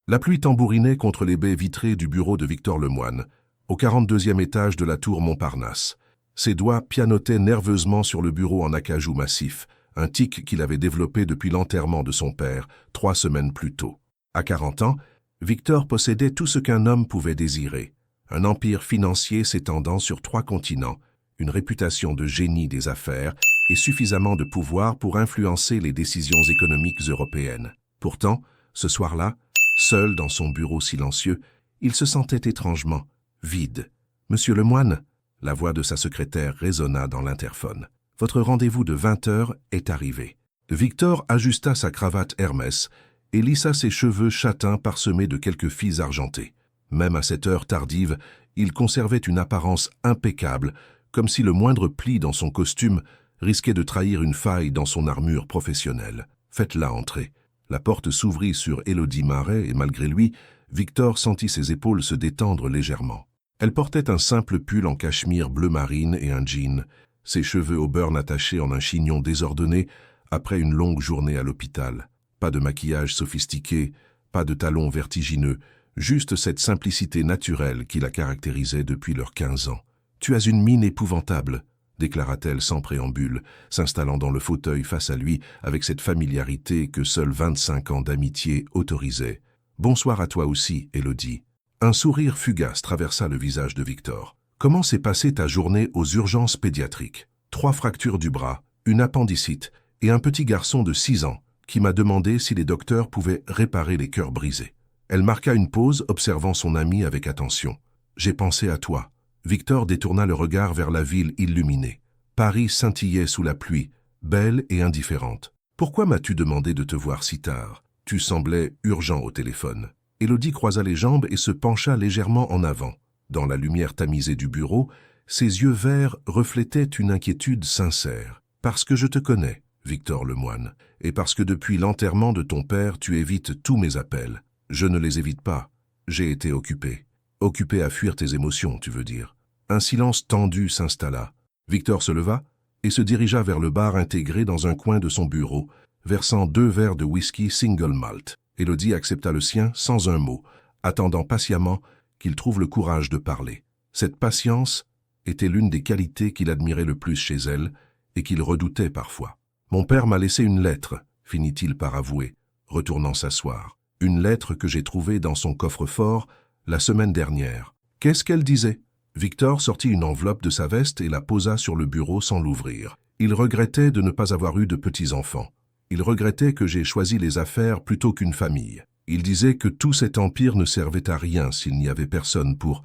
La pluie tambourinait contre les baies vitrées du bureau de Victor Lemoine, au 42e étage de la tour Montparnasse. Ses doigts pianotaient nerveusement sur le bureau en acajou massif, un tic qu'il avait développé depuis l'enterrement de son père, 3 semaines plus tôt. À 40 ans, Victor possédait tout ce qu'un homme pouvait désirer. Un empire financier s'étendant sur 3 continents, une réputation de génie des affaires et suffisamment de pouvoir pour influencer les décisions économiques européennes. Pourtant, ce soir-là, seul dans son bureau silencieux, il se sentait étrangement vide. « Monsieur Lemoine ?» La voix de sa secrétaire résonna dans l'interphone. « Votre rendez-vous de 20 heures est arrivé. » Victor ajusta sa cravate Hermès et lissa ses cheveux châtains parsemés de quelques fils argentés. Même à cette heure tardive, il conservait une apparence impeccable, comme si le moindre pli dans son costume risquait de trahir une faille dans son armure professionnelle. « Faites-la entrer. » La porte s'ouvrit sur Élodie Marais et malgré lui, Victor sentit ses épaules se détendre légèrement. Elle portait un simple pull en cachemire bleu marine et un jean, ses cheveux au burn attachés en un chignon désordonné après une longue journée à l'hôpital. Pas de maquillage sophistiqué, pas de talons vertigineux, juste cette simplicité naturelle qui la caractérisait depuis leurs 15 ans. « Tu as une mine épouvantable », déclara-t-elle sans préambule, s'installant dans le fauteuil face à lui avec cette familiarité que seuls 25 ans d'amitié autorisaient. « Bonsoir à toi aussi, Élodie. » Un sourire fugace traversa le visage de Victor. « Comment s'est passée ta journée aux urgences pédiatriques ? 3 fractures du bras, une appendicite et un petit garçon de 6 ans qui m'a demandé si les docteurs pouvaient réparer les cœurs brisés. » Elle marqua une pause, observant son ami avec attention. « J'ai pensé à toi. » Victor détourna le regard vers la ville illuminée. Paris scintillait sous la pluie, belle et indifférente. « Pourquoi m'as-tu demandé de te voir si tard ? Tu semblais urgent au téléphone. » Élodie croisa les jambes et se pencha légèrement en avant. Dans la lumière tamisée du bureau, ses yeux verts reflétaient une inquiétude sincère. « Parce que je te connais, Victor Lemoine, et parce que depuis l'enterrement de ton père, tu évites tous mes appels. Je ne les évite pas. J'ai été occupé. Occupé à fuir tes émotions, tu veux dire. » Un silence tendu s'installa. Victor se leva et se dirigea vers le bar intégré dans un coin de son bureau, versant 2 verres de whisky single malt. Élodie accepta le sien sans un mot, attendant patiemment qu'il trouve le courage de parler. Cette patience était l'une des qualités qu'il admirait le plus chez elle et qu'il redoutait parfois. « Mon père m'a laissé une lettre, finit-il par avouer, retournant s'asseoir. Une lettre que j'ai trouvée dans son coffre-fort la semaine dernière. Qu'est-ce qu'elle disait ?» Victor sortit une enveloppe de sa veste et la posa sur le bureau sans l'ouvrir. Il regrettait de ne pas avoir eu de petits-enfants. Il regrettait que j'ai choisi les affaires plutôt qu'une famille. Il disait que tout cet empire ne servait à rien s'il n'y avait personne pour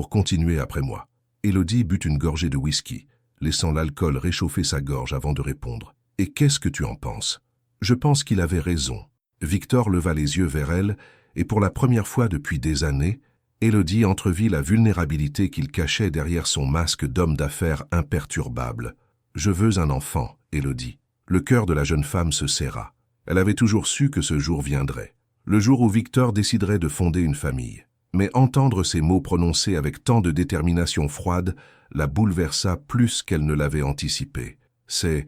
continuer après moi. Élodie but une gorgée de whisky, laissant l'alcool réchauffer sa gorge avant de répondre. « Et qu'est-ce que tu en penses ?»« Je pense qu'il avait raison. » Victor leva les yeux vers elle, et pour la première fois depuis des années, Élodie entrevit la vulnérabilité qu'il cachait derrière son masque d'homme d'affaires imperturbable. « Je veux un enfant, Élodie. » Le cœur de la jeune femme se serra. Elle avait toujours su que ce jour viendrait. Le jour où Victor déciderait de fonder une famille. Mais entendre ces mots prononcés avec tant de détermination froide la bouleversa plus qu'elle ne l'avait anticipé. « C'est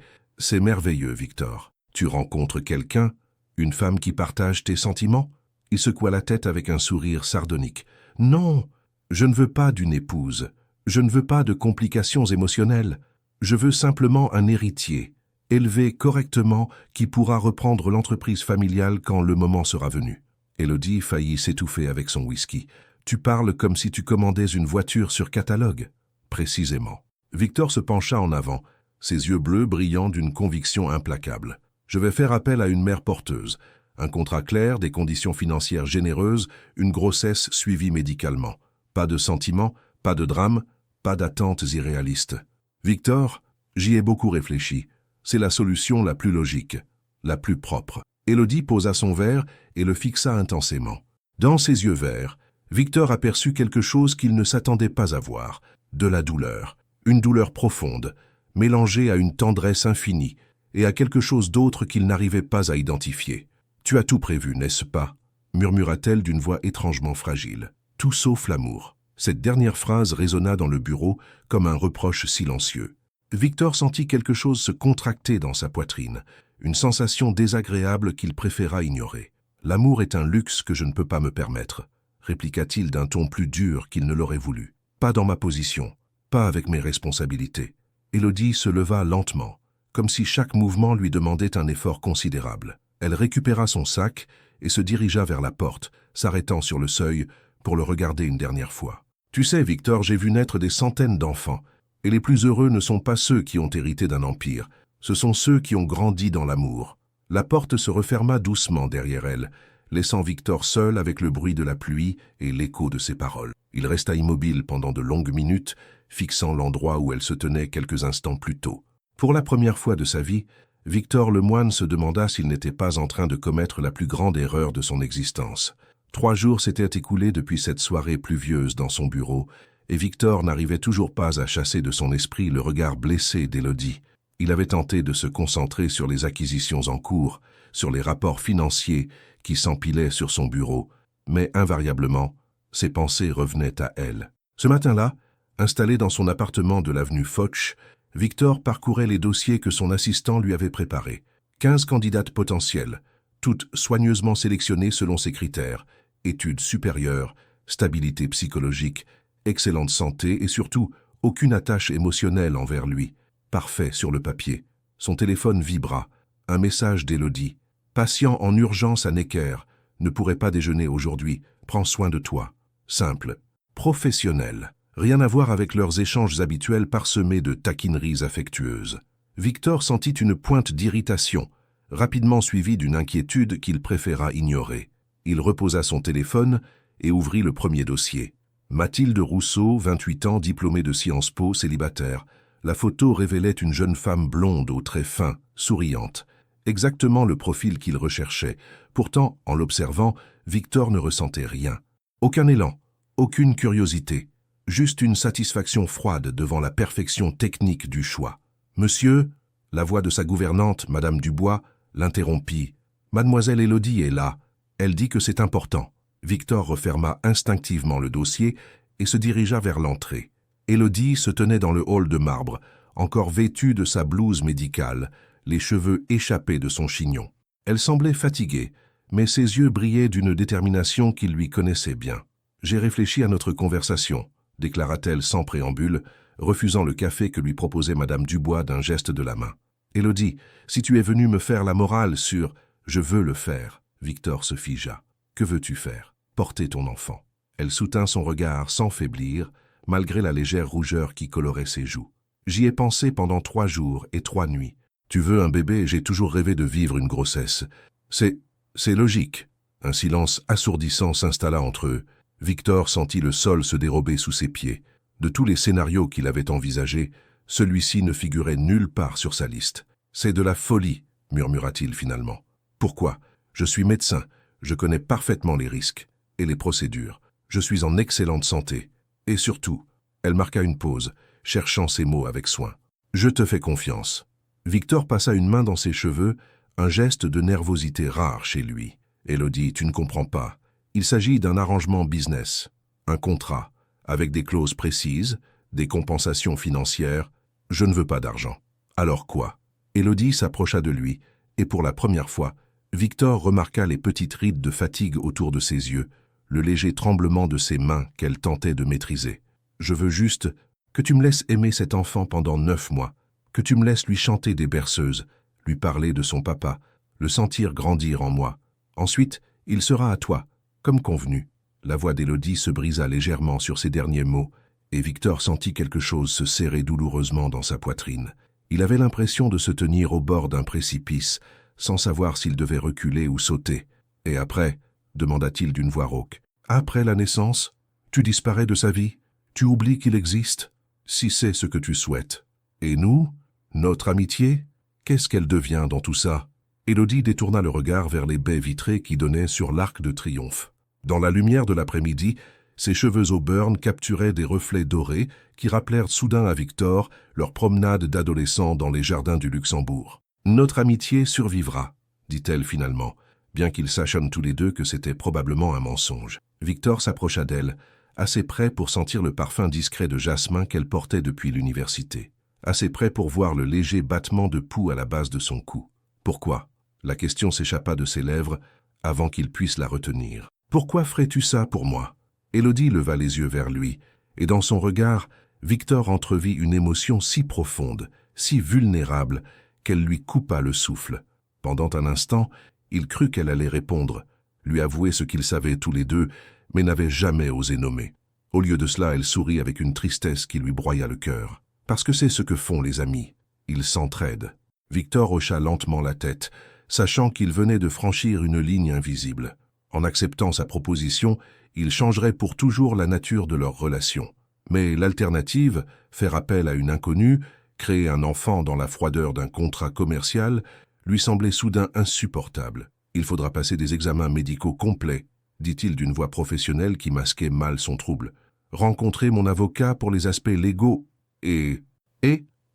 merveilleux, Victor. Tu rencontres quelqu'un, une femme qui partage tes sentiments ?» Il secoua la tête avec un sourire sardonique. « Non, je ne veux pas d'une épouse. Je ne veux pas de complications émotionnelles. Je veux simplement un héritier, élevé correctement, qui pourra reprendre l'entreprise familiale quand le moment sera venu. » Élodie faillit s'étouffer avec son whisky. « Tu parles comme si tu commandais une voiture sur catalogue. » « Précisément. » Victor se pencha en avant, ses yeux bleus brillant d'une conviction implacable. « Je vais faire appel à une mère porteuse. Un contrat clair, des conditions financières généreuses, une grossesse suivie médicalement. Pas de sentiments, pas de drame, pas d'attentes irréalistes. Victor, j'y ai beaucoup réfléchi. C'est la solution la plus logique, la plus propre. » Élodie posa son verre et le fixa intensément. Dans ses yeux verts, Victor aperçut quelque chose qu'il ne s'attendait pas à voir. De la douleur. Une douleur profonde, mélangée à une tendresse infinie et à quelque chose d'autre qu'il n'arrivait pas à identifier. « Tu as tout prévu, n'est-ce pas ?» murmura-t-elle d'une voix étrangement fragile. « Tout sauf l'amour. » Cette dernière phrase résonna dans le bureau comme un reproche silencieux. Victor sentit quelque chose se contracter dans sa poitrine, une sensation désagréable qu'il préféra ignorer. L'amour est un luxe que je ne peux pas me permettre, répliqua-t-il d'un ton plus dur qu'il ne l'aurait voulu. Pas dans ma position, pas avec mes responsabilités. Élodie se leva lentement, comme si chaque mouvement lui demandait un effort considérable. Elle récupéra son sac et se dirigea vers la porte, s'arrêtant sur le seuil pour le regarder une dernière fois. Tu sais, Victor, j'ai vu naître des centaines d'enfants, et les plus heureux ne sont pas ceux qui ont hérité d'un empire, ce sont ceux qui ont grandi dans l'amour. La porte se referma doucement derrière elle, laissant Victor seul avec le bruit de la pluie et l'écho de ses paroles. Il resta immobile pendant de longues minutes, fixant l'endroit où elle se tenait quelques instants plus tôt. Pour la première fois de sa vie, Victor Lemoine se demanda s'il n'était pas en train de commettre la plus grande erreur de son existence. 3 jours s'étaient écoulés depuis cette soirée pluvieuse dans son bureau, et Victor n'arrivait toujours pas à chasser de son esprit le regard blessé d'Élodie. Il avait tenté de se concentrer sur les acquisitions en cours, sur les rapports financiers qui s'empilaient sur son bureau, mais invariablement, ses pensées revenaient à elle. Ce matin-là, installé dans son appartement de l'avenue Foch, Victor parcourait les dossiers que son assistant lui avait préparés. 15 candidates potentielles, toutes soigneusement sélectionnées selon ses critères: études supérieures, stabilité psychologique, excellente santé et surtout aucune attache émotionnelle envers lui. Parfait sur le papier. Son téléphone vibra. Un message d'Élodie. Patient en urgence à Necker. Ne pourrait pas déjeuner aujourd'hui. Prends soin de toi. Simple. Professionnel. Rien à voir avec leurs échanges habituels parsemés de taquineries affectueuses. Victor sentit une pointe d'irritation, rapidement suivie d'une inquiétude qu'il préféra ignorer. Il reposa son téléphone et ouvrit le premier dossier. Mathilde Rousseau, 28 ans, diplômée de Sciences Po, célibataire. La photo révélait une jeune femme blonde aux traits fins, souriante. Exactement le profil qu'il recherchait. Pourtant, en l'observant, Victor ne ressentait rien. Aucun élan, aucune curiosité. Juste une satisfaction froide devant la perfection technique du choix. « Monsieur », la voix de sa gouvernante, Madame Dubois, l'interrompit. « Mademoiselle Élodie est là. Elle dit que c'est important. » Victor referma instinctivement le dossier et se dirigea vers l'entrée. Élodie se tenait dans le hall de marbre, encore vêtue de sa blouse médicale, les cheveux échappés de son chignon. Elle semblait fatiguée, mais ses yeux brillaient d'une détermination qu'il lui connaissait bien. « J'ai réfléchi à notre conversation », déclara-t-elle sans préambule, refusant le café que lui proposait Madame Dubois d'un geste de la main. « Élodie, si tu es venue me faire la morale sur « je veux le faire », Victor se figea. « Que veux-tu faire ? Porter ton enfant. » Elle soutint son regard sans faiblir, malgré la légère rougeur qui colorait ses joues. « J'y ai pensé pendant 3 jours et 3 nuits. Tu veux un bébé, j'ai toujours rêvé de vivre une grossesse. C'est logique. » Un silence assourdissant s'installa entre eux. Victor sentit le sol se dérober sous ses pieds. De tous les scénarios qu'il avait envisagés, celui-ci ne figurait nulle part sur sa liste. « C'est de la folie, » murmura-t-il finalement. « Pourquoi ? Je suis médecin, je connais parfaitement les risques et les procédures. Je suis en excellente santé. Et surtout, » elle marqua une pause, cherchant ses mots avec soin. « Je te fais confiance. » Victor passa une main dans ses cheveux, un geste de nervosité rare chez lui. « Élodie, tu ne comprends pas. Il s'agit d'un arrangement business, un contrat, avec des clauses précises, des compensations financières. Je ne veux pas d'argent. » « Alors quoi ?» Élodie s'approcha de lui, et pour la première fois, Victor remarqua les petites rides de fatigue autour de ses yeux, le léger tremblement de ses mains qu'elle tentait de maîtriser. « Je veux juste que tu me laisses aimer cet enfant pendant 9 mois, que tu me laisses lui chanter des berceuses, lui parler de son papa, le sentir grandir en moi. Ensuite, il sera à toi, comme convenu. » La voix d'Élodie se brisa légèrement sur ces derniers mots, et Victor sentit quelque chose se serrer douloureusement dans sa poitrine. Il avait l'impression de se tenir au bord d'un précipice, sans savoir s'il devait reculer ou sauter. « Et après ?» demanda-t-il d'une voix rauque. « Après la naissance, tu disparais de sa vie? Tu oublies qu'il existe? Si c'est ce que tu souhaites. Et nous? Notre amitié? Qu'est-ce qu'elle devient dans tout ça ?» Élodie détourna le regard vers les baies vitrées qui donnaient sur l'Arc de Triomphe. Dans la lumière de l'après-midi, ses cheveux au burn capturaient des reflets dorés qui rappelèrent soudain à Victor leur promenade d'adolescents dans les jardins du Luxembourg. « Notre amitié survivra, » dit-elle finalement, bien qu'ils sachent tous les deux que c'était probablement un mensonge. Victor s'approcha d'elle, assez près pour sentir le parfum discret de jasmin qu'elle portait depuis l'université, assez près pour voir le léger battement de pouls à la base de son cou. « Pourquoi ?» La question s'échappa de ses lèvres, avant qu'il puisse la retenir. « Pourquoi ferais-tu ça pour moi ?» Élodie leva les yeux vers lui, et dans son regard, Victor entrevit une émotion si profonde, si vulnérable, qu'elle lui coupa le souffle. Pendant un instant, il crut qu'elle allait répondre, lui avouer ce qu'ils savaient tous les deux, mais n'avait jamais osé nommer. Au lieu de cela, elle sourit avec une tristesse qui lui broya le cœur. Parce que c'est ce que font les amis. Ils s'entraident. Victor hocha lentement la tête, sachant qu'il venait de franchir une ligne invisible. En acceptant sa proposition, il changerait pour toujours la nature de leur relation. Mais l'alternative, faire appel à une inconnue, créer un enfant dans la froideur d'un contrat commercial, lui semblait soudain insupportable. « Il faudra passer des examens médicaux complets », dit-il d'une voix professionnelle qui masquait mal son trouble. « Rencontrer mon avocat pour les aspects légaux et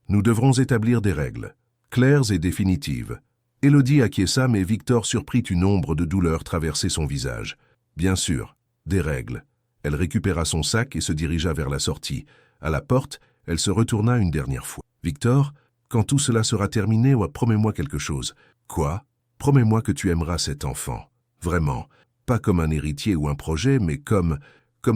nous devrons établir des règles, claires et définitives. » Élodie acquiesça, mais Victor surprit une ombre de douleur traverser son visage. Bien sûr, des règles. Elle récupéra son sac et se dirigea vers la sortie. À la porte, elle se retourna une dernière fois. « Victor, quand tout cela sera terminé, promets-moi quelque chose. »« Quoi ? Promets-moi que tu aimeras cet enfant. Vraiment, pas comme un héritier ou un projet, mais comme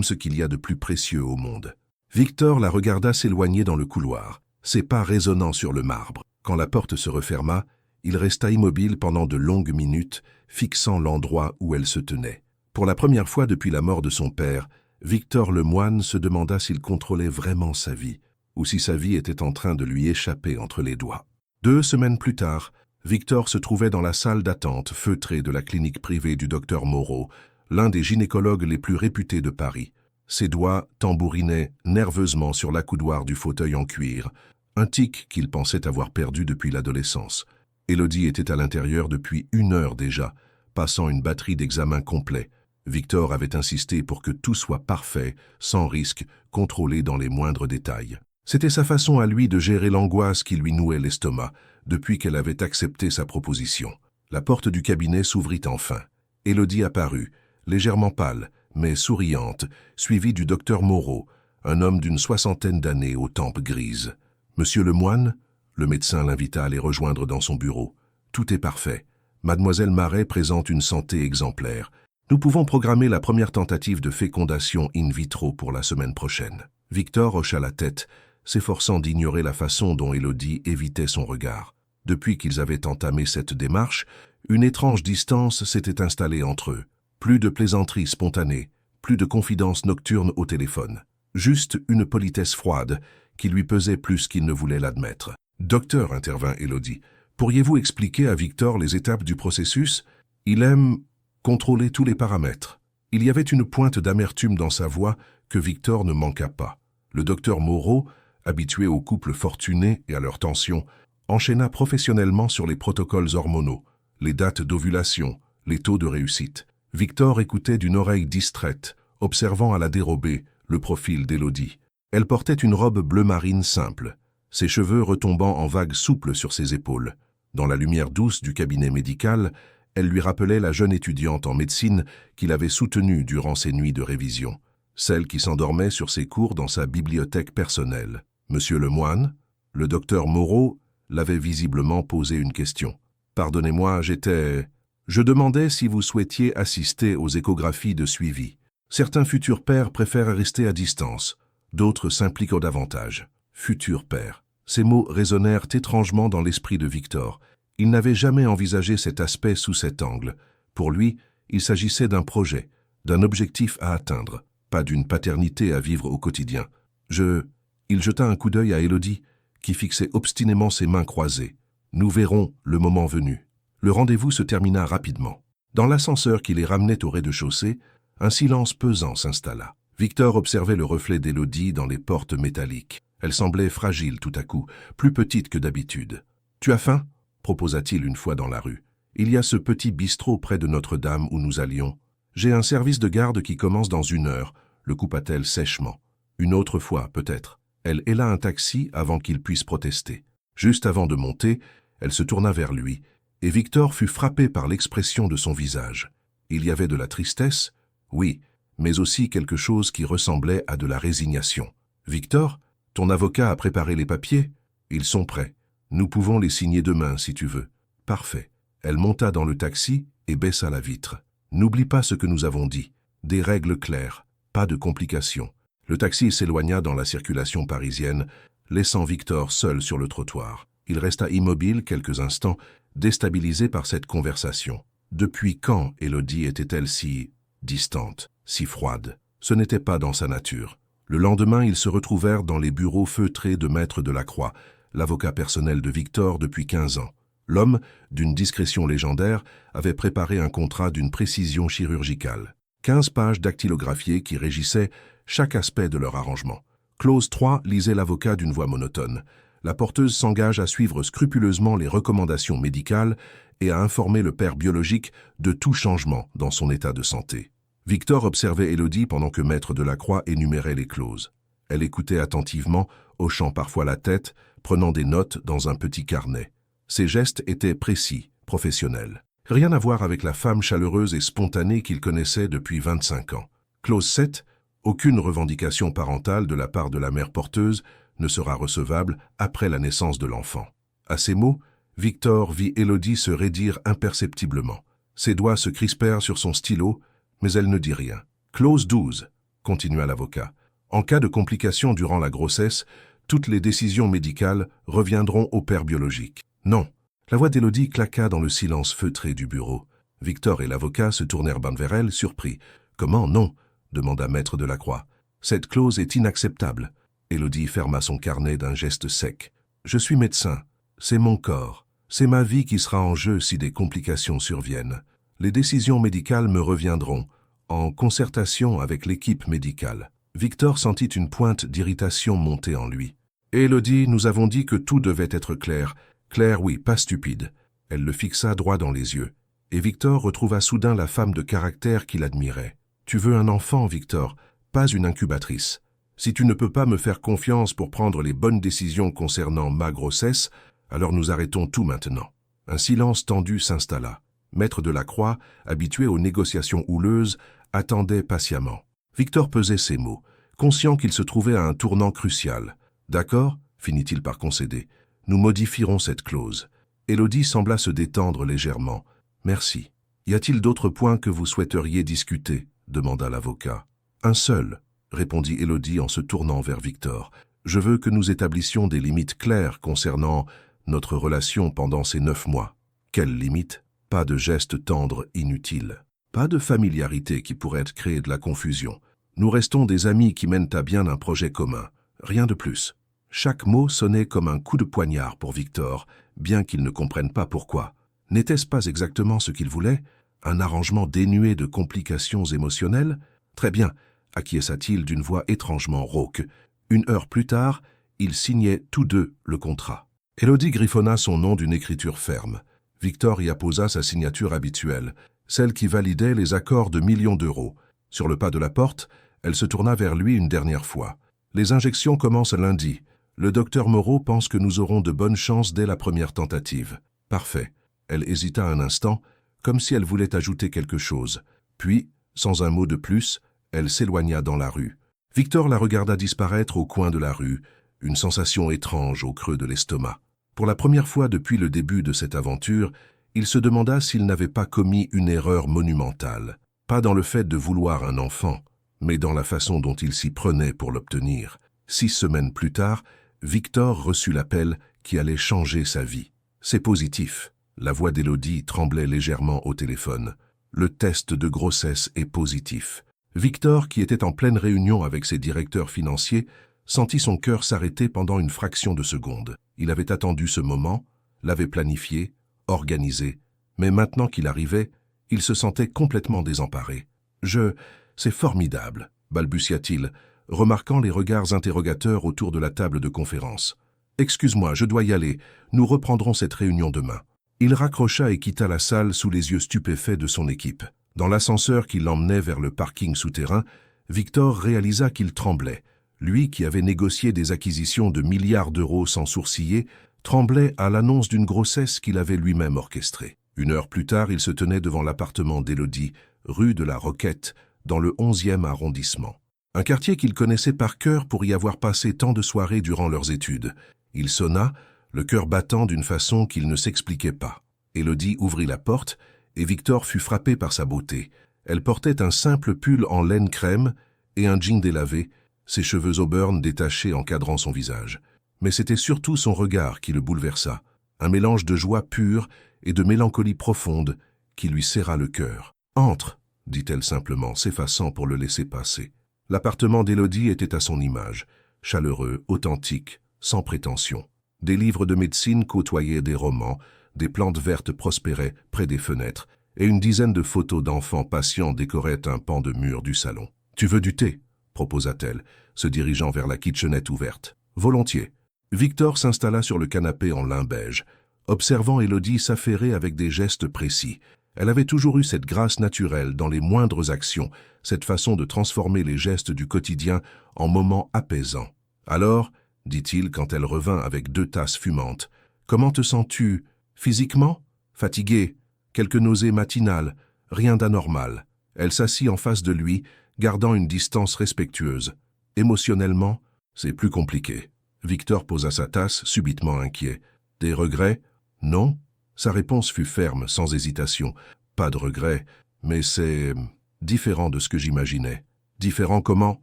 ce qu'il y a de plus précieux au monde. » Victor la regarda s'éloigner dans le couloir, ses pas résonnant sur le marbre. Quand la porte se referma, il resta immobile pendant de longues minutes, fixant l'endroit où elle se tenait. Pour la première fois depuis la mort de son père, Victor Lemoine se demanda s'il contrôlait vraiment sa vie, ou si sa vie était en train de lui échapper entre les doigts. 2 semaines plus tard, Victor se trouvait dans la salle d'attente feutrée de la clinique privée du docteur Moreau, l'un des gynécologues les plus réputés de Paris. Ses doigts tambourinaient nerveusement sur l'accoudoir du fauteuil en cuir, un tic qu'il pensait avoir perdu depuis l'adolescence. Élodie était à l'intérieur depuis 1 heure déjà, passant une batterie d'examens complets. Victor avait insisté pour que tout soit parfait, sans risque, contrôlé dans les moindres détails. C'était sa façon à lui de gérer l'angoisse qui lui nouait l'estomac, depuis qu'elle avait accepté sa proposition. La porte du cabinet s'ouvrit enfin. Élodie apparut, légèrement pâle, mais souriante, suivie du docteur Moreau, un homme d'une 60aine d'années aux tempes grises. « Monsieur Lemoine ?» Le médecin l'invita à les rejoindre dans son bureau. « Tout est parfait. Mademoiselle Marais présente une santé exemplaire. Nous pouvons programmer la première tentative de fécondation in vitro pour la semaine prochaine. » Victor hocha la tête, s'efforçant d'ignorer la façon dont Élodie évitait son regard. Depuis qu'ils avaient entamé cette démarche, une étrange distance s'était installée entre eux. Plus de plaisanteries spontanées, plus de confidences nocturnes au téléphone. Juste une politesse froide qui lui pesait plus qu'il ne voulait l'admettre. « Docteur, » intervint Élodie, « pourriez-vous expliquer à Victor les étapes du processus? Il aime contrôler tous les paramètres. » Il y avait une pointe d'amertume dans sa voix que Victor ne manqua pas. Le docteur Moreau, habitué aux couples fortunés et à leur tension, enchaîna professionnellement sur les protocoles hormonaux, les dates d'ovulation, les taux de réussite. Victor écoutait d'une oreille distraite, observant à la dérobée le profil d'Élodie. Elle portait une robe bleu marine simple, ses cheveux retombant en vagues souples sur ses épaules. Dans la lumière douce du cabinet médical, elle lui rappelait la jeune étudiante en médecine qu'il avait soutenue durant ses nuits de révision, celle qui s'endormait sur ses cours dans sa bibliothèque personnelle. « Monsieur Lemoine ?» Le docteur Moreau l'avait visiblement posé une question. « Pardonnez-moi, Je demandais si vous souhaitiez assister aux échographies de suivi. Certains futurs pères préfèrent rester à distance, d'autres s'impliquent davantage. » Futur père. Ces mots résonnèrent étrangement dans l'esprit de Victor. Il n'avait jamais envisagé cet aspect sous cet angle. Pour lui, il s'agissait d'un projet, d'un objectif à atteindre, pas d'une paternité à vivre au quotidien. Il jeta un coup d'œil à Élodie, qui fixait obstinément ses mains croisées. « Nous verrons le moment venu. » Le rendez-vous se termina rapidement. Dans l'ascenseur qui les ramenait au rez-de-chaussée, un silence pesant s'installa. Victor observait le reflet d'Élodie dans les portes métalliques. Elle semblait fragile tout à coup, plus petite que d'habitude. « Tu as faim ?» proposa-t-il une fois dans la rue. « Il y a ce petit bistrot près de Notre-Dame où nous allions. J'ai un service de garde qui commence dans 1 heure, » le coupa-t-elle sèchement. « Une autre fois, peut-être. » Elle héla un taxi avant qu'il puisse protester. Juste avant de monter, elle se tourna vers lui, et Victor fut frappé par l'expression de son visage. Il y avait de la tristesse, oui, mais aussi quelque chose qui ressemblait à de la résignation. « Victor, ton avocat a préparé les papiers? Ils sont prêts. Nous pouvons les signer demain si tu veux. » « Parfait. » Elle monta dans le taxi et baissa la vitre. « N'oublie pas ce que nous avons dit. Des règles claires, pas de complications. » Le taxi s'éloigna dans la circulation parisienne, laissant Victor seul sur le trottoir. Il resta immobile quelques instants, déstabilisé par cette conversation. Depuis quand Élodie était-elle si distante, si froide? Ce n'était pas dans sa nature. Le lendemain, ils se retrouvèrent dans les bureaux feutrés de Maître Delacroix, l'avocat personnel de Victor depuis 15 ans. L'homme, d'une discrétion légendaire, avait préparé un contrat d'une précision chirurgicale. 15 pages dactylographiées qui régissaient chaque aspect de leur arrangement. Clause 3 lisait l'avocat d'une voix monotone. La porteuse s'engage à suivre scrupuleusement les recommandations médicales et à informer le père biologique de tout changement dans son état de santé. Victor observait Élodie pendant que Maître Delacroix énumérait les clauses. Elle écoutait attentivement, hochant parfois la tête, prenant des notes dans un petit carnet. Ses gestes étaient précis, professionnels. Rien à voir avec la femme chaleureuse et spontanée qu'il connaissait depuis 25 ans. Clause 7. Aucune revendication parentale de la part de la mère porteuse ne sera recevable après la naissance de l'enfant. À ces mots, Victor vit Élodie se raidir imperceptiblement. Ses doigts se crispèrent sur son stylo, mais elle ne dit rien. Clause 12, continua l'avocat. En cas de complications durant la grossesse, toutes les décisions médicales reviendront au père biologique. Non. La voix d'Élodie claqua dans le silence feutré du bureau. Victor et l'avocat se tournèrent vers elle, surpris. « Comment non ?» demanda Maître Delacroix. « Cette clause est inacceptable. » Élodie ferma son carnet d'un geste sec. « Je suis médecin. C'est mon corps. C'est ma vie qui sera en jeu si des complications surviennent. Les décisions médicales me reviendront, en concertation avec l'équipe médicale. » Victor sentit une pointe d'irritation monter en lui. « Élodie, nous avons dit que tout devait être clair. Clair, oui, pas stupide. » Elle le fixa droit dans les yeux. Et Victor retrouva soudain la femme de caractère qu'il admirait. « Tu veux un enfant, Victor, pas une incubatrice. Si tu ne peux pas me faire confiance pour prendre les bonnes décisions concernant ma grossesse, alors nous arrêtons tout maintenant. » Un silence tendu s'installa. Maître Delacroix, habitué aux négociations houleuses, attendait patiemment. Victor pesait ses mots, conscient qu'il se trouvait à un tournant crucial. « D'accord » finit-il par concéder. « Nous modifierons cette clause. » Élodie sembla se détendre légèrement. « Merci. Y a-t-il d'autres points que vous souhaiteriez discuter » demanda l'avocat. « Un seul, » répondit Élodie en se tournant vers Victor. « Je veux que nous établissions des limites claires concernant notre relation pendant ces 9 mois. » Quelles limites? Pas de gestes tendres inutiles. Pas de familiarité qui pourrait créer de la confusion. Nous restons des amis qui mènent à bien un projet commun. Rien de plus. Chaque mot sonnait comme un coup de poignard pour Victor, bien qu'il ne comprenne pas pourquoi. N'était-ce pas exactement ce qu'il voulait? Un arrangement dénué de complications émotionnelles? Très bien, acquiesça-t-il d'une voix étrangement rauque. 1 heure plus tard, ils signaient tous deux le contrat. Élodie griffonna son nom d'une écriture ferme. Victor y apposa sa signature habituelle, celle qui validait les accords de millions d'euros. Sur le pas de la porte, elle se tourna vers lui une dernière fois. « Les injections commencent lundi. Le docteur Moreau pense que nous aurons de bonnes chances dès la première tentative. » « Parfait. » Elle hésita un instant, comme si elle voulait ajouter quelque chose. Puis, sans un mot de plus, elle s'éloigna dans la rue. Victor la regarda disparaître au coin de la rue, une sensation étrange au creux de l'estomac. Pour la première fois depuis le début de cette aventure, il se demanda s'il n'avait pas commis une erreur monumentale. Pas dans le fait de vouloir un enfant, mais dans la façon dont il s'y prenait pour l'obtenir. 6 semaines plus tard, Victor reçut l'appel qui allait changer sa vie. C'est positif. La voix d'Élodie tremblait légèrement au téléphone. Le test de grossesse est positif. Victor, qui était en pleine réunion avec ses directeurs financiers, sentit son cœur s'arrêter pendant une fraction de seconde. Il avait attendu ce moment, l'avait planifié, organisé, mais maintenant qu'il arrivait, il se sentait complètement désemparé. « C'est formidable », balbutia-t-il, remarquant les regards interrogateurs autour de la table de conférence. « Excuse-moi, je dois y aller, nous reprendrons cette réunion demain. » Il raccrocha et quitta la salle sous les yeux stupéfaits de son équipe. Dans l'ascenseur qui l'emmenait vers le parking souterrain, Victor réalisa qu'il tremblait. Lui, qui avait négocié des acquisitions de milliards d'euros sans sourciller, tremblait à l'annonce d'une grossesse qu'il avait lui-même orchestrée. 1 heure plus tard, il se tenait devant l'appartement d'Élodie, rue de la Roquette, dans le 11e arrondissement. Un quartier qu'il connaissait par cœur pour y avoir passé tant de soirées durant leurs études. Il sonna, le cœur battant d'une façon qu'il ne s'expliquait pas. Élodie ouvrit la porte et Victor fut frappé par sa beauté. Elle portait un simple pull en laine crème et un jean délavé, ses cheveux auburn détachés encadrant son visage. Mais c'était surtout son regard qui le bouleversa, un mélange de joie pure et de mélancolie profonde qui lui serra le cœur. « Entre !» dit-elle simplement, s'effaçant pour le laisser passer. L'appartement d'Élodie était à son image, chaleureux, authentique, sans prétention. Des livres de médecine côtoyaient des romans, des plantes vertes prospéraient près des fenêtres, et une dizaine de photos d'enfants patients décoraient un pan de mur du salon. « Tu veux du thé ?» proposa-t-elle, se dirigeant vers la kitchenette ouverte. « Volontiers. » Victor s'installa sur le canapé en lin beige, observant Élodie s'affairer avec des gestes précis. Elle avait toujours eu cette grâce naturelle dans les moindres actions, cette façon de transformer les gestes du quotidien en moments apaisants. « Alors, dit-il quand elle revint avec 2 tasses fumantes, comment te sens-tu, physiquement? Fatiguée? Quelques nausées matinales? Rien d'anormal. » Elle s'assit en face de lui, gardant une distance respectueuse. « Émotionnellement, c'est plus compliqué. » Victor posa sa tasse, subitement inquiet. « Des regrets? Non ?» Sa réponse fut ferme, sans hésitation. « Pas de regrets, mais c'est différent de ce que j'imaginais. »« Différent comment ?»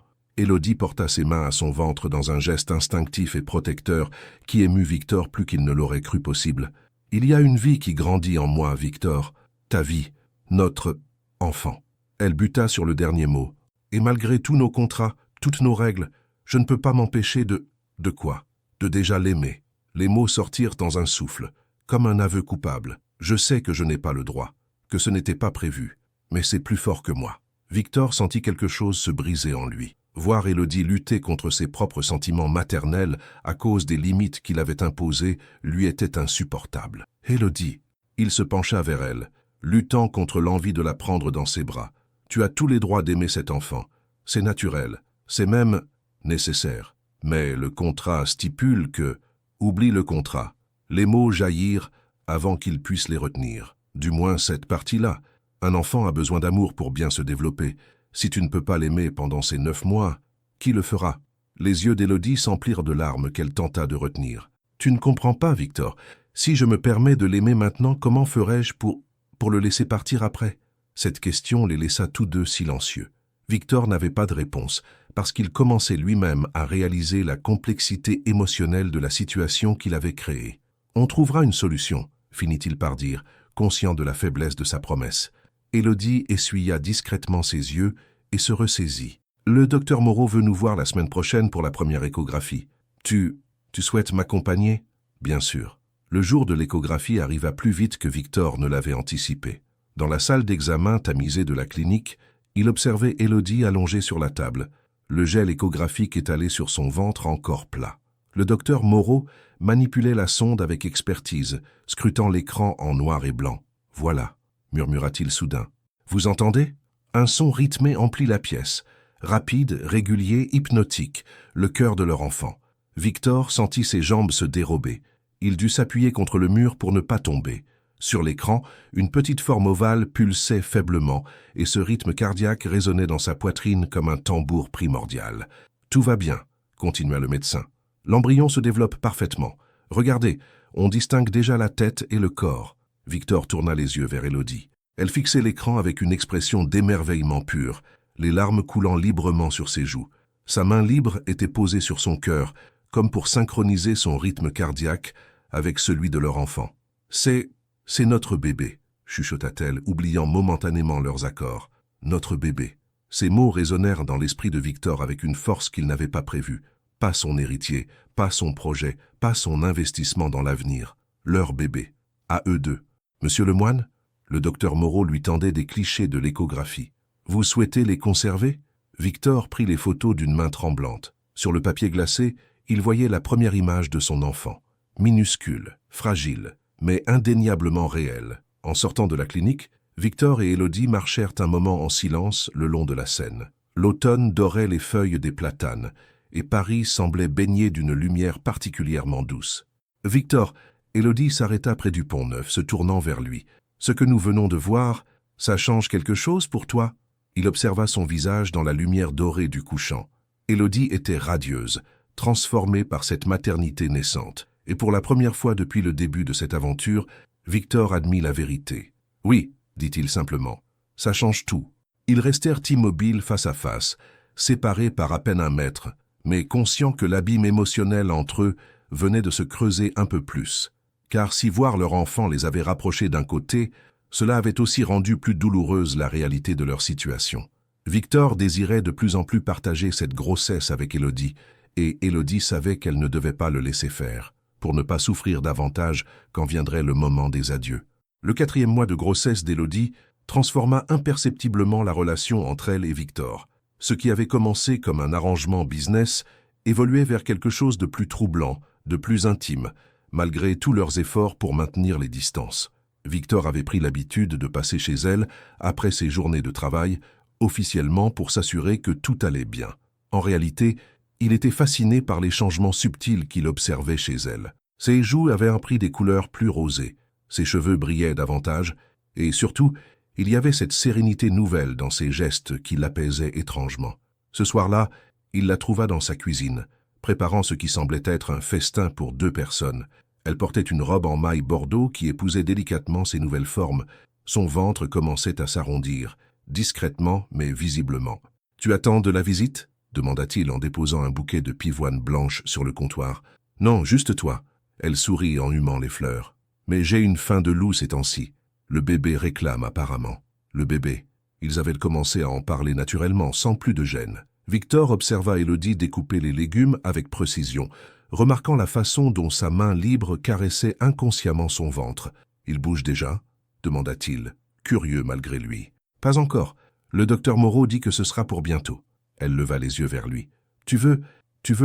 Élodie porta ses mains à son ventre dans un geste instinctif et protecteur qui émut Victor plus qu'il ne l'aurait cru possible. « Il y a une vie qui grandit en moi, Victor. Ta vie, notre enfant. » Elle buta sur le dernier mot. « Et malgré tous nos contrats, toutes nos règles, je ne peux pas m'empêcher de... » « De quoi? De déjà l'aimer. » Les mots sortirent dans un souffle, comme un aveu coupable. « Je sais que je n'ai pas le droit, que ce n'était pas prévu, mais c'est plus fort que moi. » Victor sentit quelque chose se briser en lui. Voir Élodie lutter contre ses propres sentiments maternels à cause des limites qu'il avait imposées lui était insupportable. « Élodie !» Il se pencha vers elle, luttant contre l'envie de la prendre dans ses bras. « Tu as tous les droits d'aimer cet enfant. C'est naturel, c'est même nécessaire. Mais le contrat stipule que... » Oublie le contrat. Les mots jaillirent avant qu'il puisse les retenir. Du moins cette partie-là. Un enfant a besoin d'amour pour bien se développer. Si tu ne peux pas l'aimer pendant ces 9 mois, qui le fera? Les yeux d'Élodie s'emplirent de larmes qu'elle tenta de retenir. « Tu ne comprends pas, Victor. Si je me permets de l'aimer maintenant, comment ferais-je pour le laisser partir après ?» Cette question les laissa tous deux silencieux. Victor n'avait pas de réponse, parce qu'il commençait lui-même à réaliser la complexité émotionnelle de la situation qu'il avait créée. « On trouvera une solution », finit-il par dire, conscient de la faiblesse de sa promesse. Élodie essuya discrètement ses yeux et se ressaisit. « Le docteur Moreau veut nous voir la semaine prochaine pour la première échographie. Tu souhaites m'accompagner ?»« Bien sûr. » Le jour de l'échographie arriva plus vite que Victor ne l'avait anticipé. Dans la salle d'examen tamisée de la clinique, il observait Élodie allongée sur la table, le gel échographique étalé sur son ventre encore plat. Le docteur Moreau manipulait la sonde avec expertise, scrutant l'écran en noir et blanc. « Voilà », murmura-t-il soudain. « Vous entendez ?» Un son rythmé emplit la pièce, rapide, régulier, hypnotique, le cœur de leur enfant. Victor sentit ses jambes se dérober. Il dut s'appuyer contre le mur pour ne pas tomber. Sur l'écran, une petite forme ovale pulsait faiblement et ce rythme cardiaque résonnait dans sa poitrine comme un tambour primordial. « Tout va bien », continua le médecin. « L'embryon se développe parfaitement. Regardez, on distingue déjà la tête et le corps. » Victor tourna les yeux vers Élodie. Elle fixait l'écran avec une expression d'émerveillement pur, les larmes coulant librement sur ses joues. Sa main libre était posée sur son cœur, comme pour synchroniser son rythme cardiaque avec celui de leur enfant. « C'est notre bébé », chuchota-t-elle, oubliant momentanément leurs accords. « Notre bébé ». Ces mots résonnèrent dans l'esprit de Victor avec une force qu'il n'avait pas prévue. Pas son héritier, pas son projet, pas son investissement dans l'avenir. Leur bébé. À eux deux. « Monsieur Lemoine ?» Le docteur Moreau lui tendait des clichés de l'échographie. « Vous souhaitez les conserver ?» Victor prit les photos d'une main tremblante. Sur le papier glacé, il voyait la première image de son enfant. Minuscule, fragile, mais indéniablement réel. En sortant de la clinique, Victor et Élodie marchèrent un moment en silence le long de la Seine. L'automne dorait les feuilles des platanes, et Paris semblait baigné d'une lumière particulièrement douce. « Victor !» Élodie s'arrêta près du Pont-Neuf, se tournant vers lui. « Ce que nous venons de voir, ça change quelque chose pour toi ?» Il observa son visage dans la lumière dorée du couchant. Élodie était radieuse, transformée par cette maternité naissante. Et pour la première fois depuis le début de cette aventure, Victor admit la vérité. « Oui, dit-il simplement. Ça change tout. Ils restèrent immobiles face à face, séparés par à peine 1 mètre, mais conscients que l'abîme émotionnel entre eux venait de se creuser un peu plus. Car si voir leur enfant les avait rapprochés d'un côté, cela avait aussi rendu plus douloureuse la réalité de leur situation. Victor désirait de plus en plus partager cette grossesse avec Élodie, et Élodie savait qu'elle ne devait pas le laisser faire, pour ne pas souffrir davantage quand viendrait le moment des adieux. Le 4e mois de grossesse d'Élodie transforma imperceptiblement la relation entre elle et Victor. Ce qui avait commencé comme un arrangement business évoluait vers quelque chose de plus troublant, de plus intime, malgré tous leurs efforts pour maintenir les distances. Victor avait pris l'habitude de passer chez elle après ses journées de travail, officiellement pour s'assurer que tout allait bien. En réalité, il était fasciné par les changements subtils qu'il observait chez elle. Ses joues avaient pris des couleurs plus rosées, ses cheveux brillaient davantage, et surtout, il y avait cette sérénité nouvelle dans ses gestes qui l'apaisaient étrangement. Ce soir-là, il la trouva dans sa cuisine, préparant ce qui semblait être un festin pour 2 personnes. Elle portait une robe en maille bordeaux qui épousait délicatement ses nouvelles formes. Son ventre commençait à s'arrondir, discrètement mais visiblement. « Tu attends de la visite ?» demanda-t-il en déposant un bouquet de pivoine blanche sur le comptoir. « Non, juste toi. » Elle sourit en humant les fleurs. « Mais j'ai une faim de loup ces temps-ci. Le bébé réclame apparemment. » Le bébé. Ils avaient commencé à en parler naturellement, sans plus de gêne. Victor observa Élodie découper les légumes avec précision, remarquant la façon dont sa main libre caressait inconsciemment son ventre. « Il bouge déjà ?» demanda-t-il, curieux malgré lui. « Pas encore. Le docteur Moreau dit que ce sera pour bientôt. » Elle leva les yeux vers lui. « Tu veux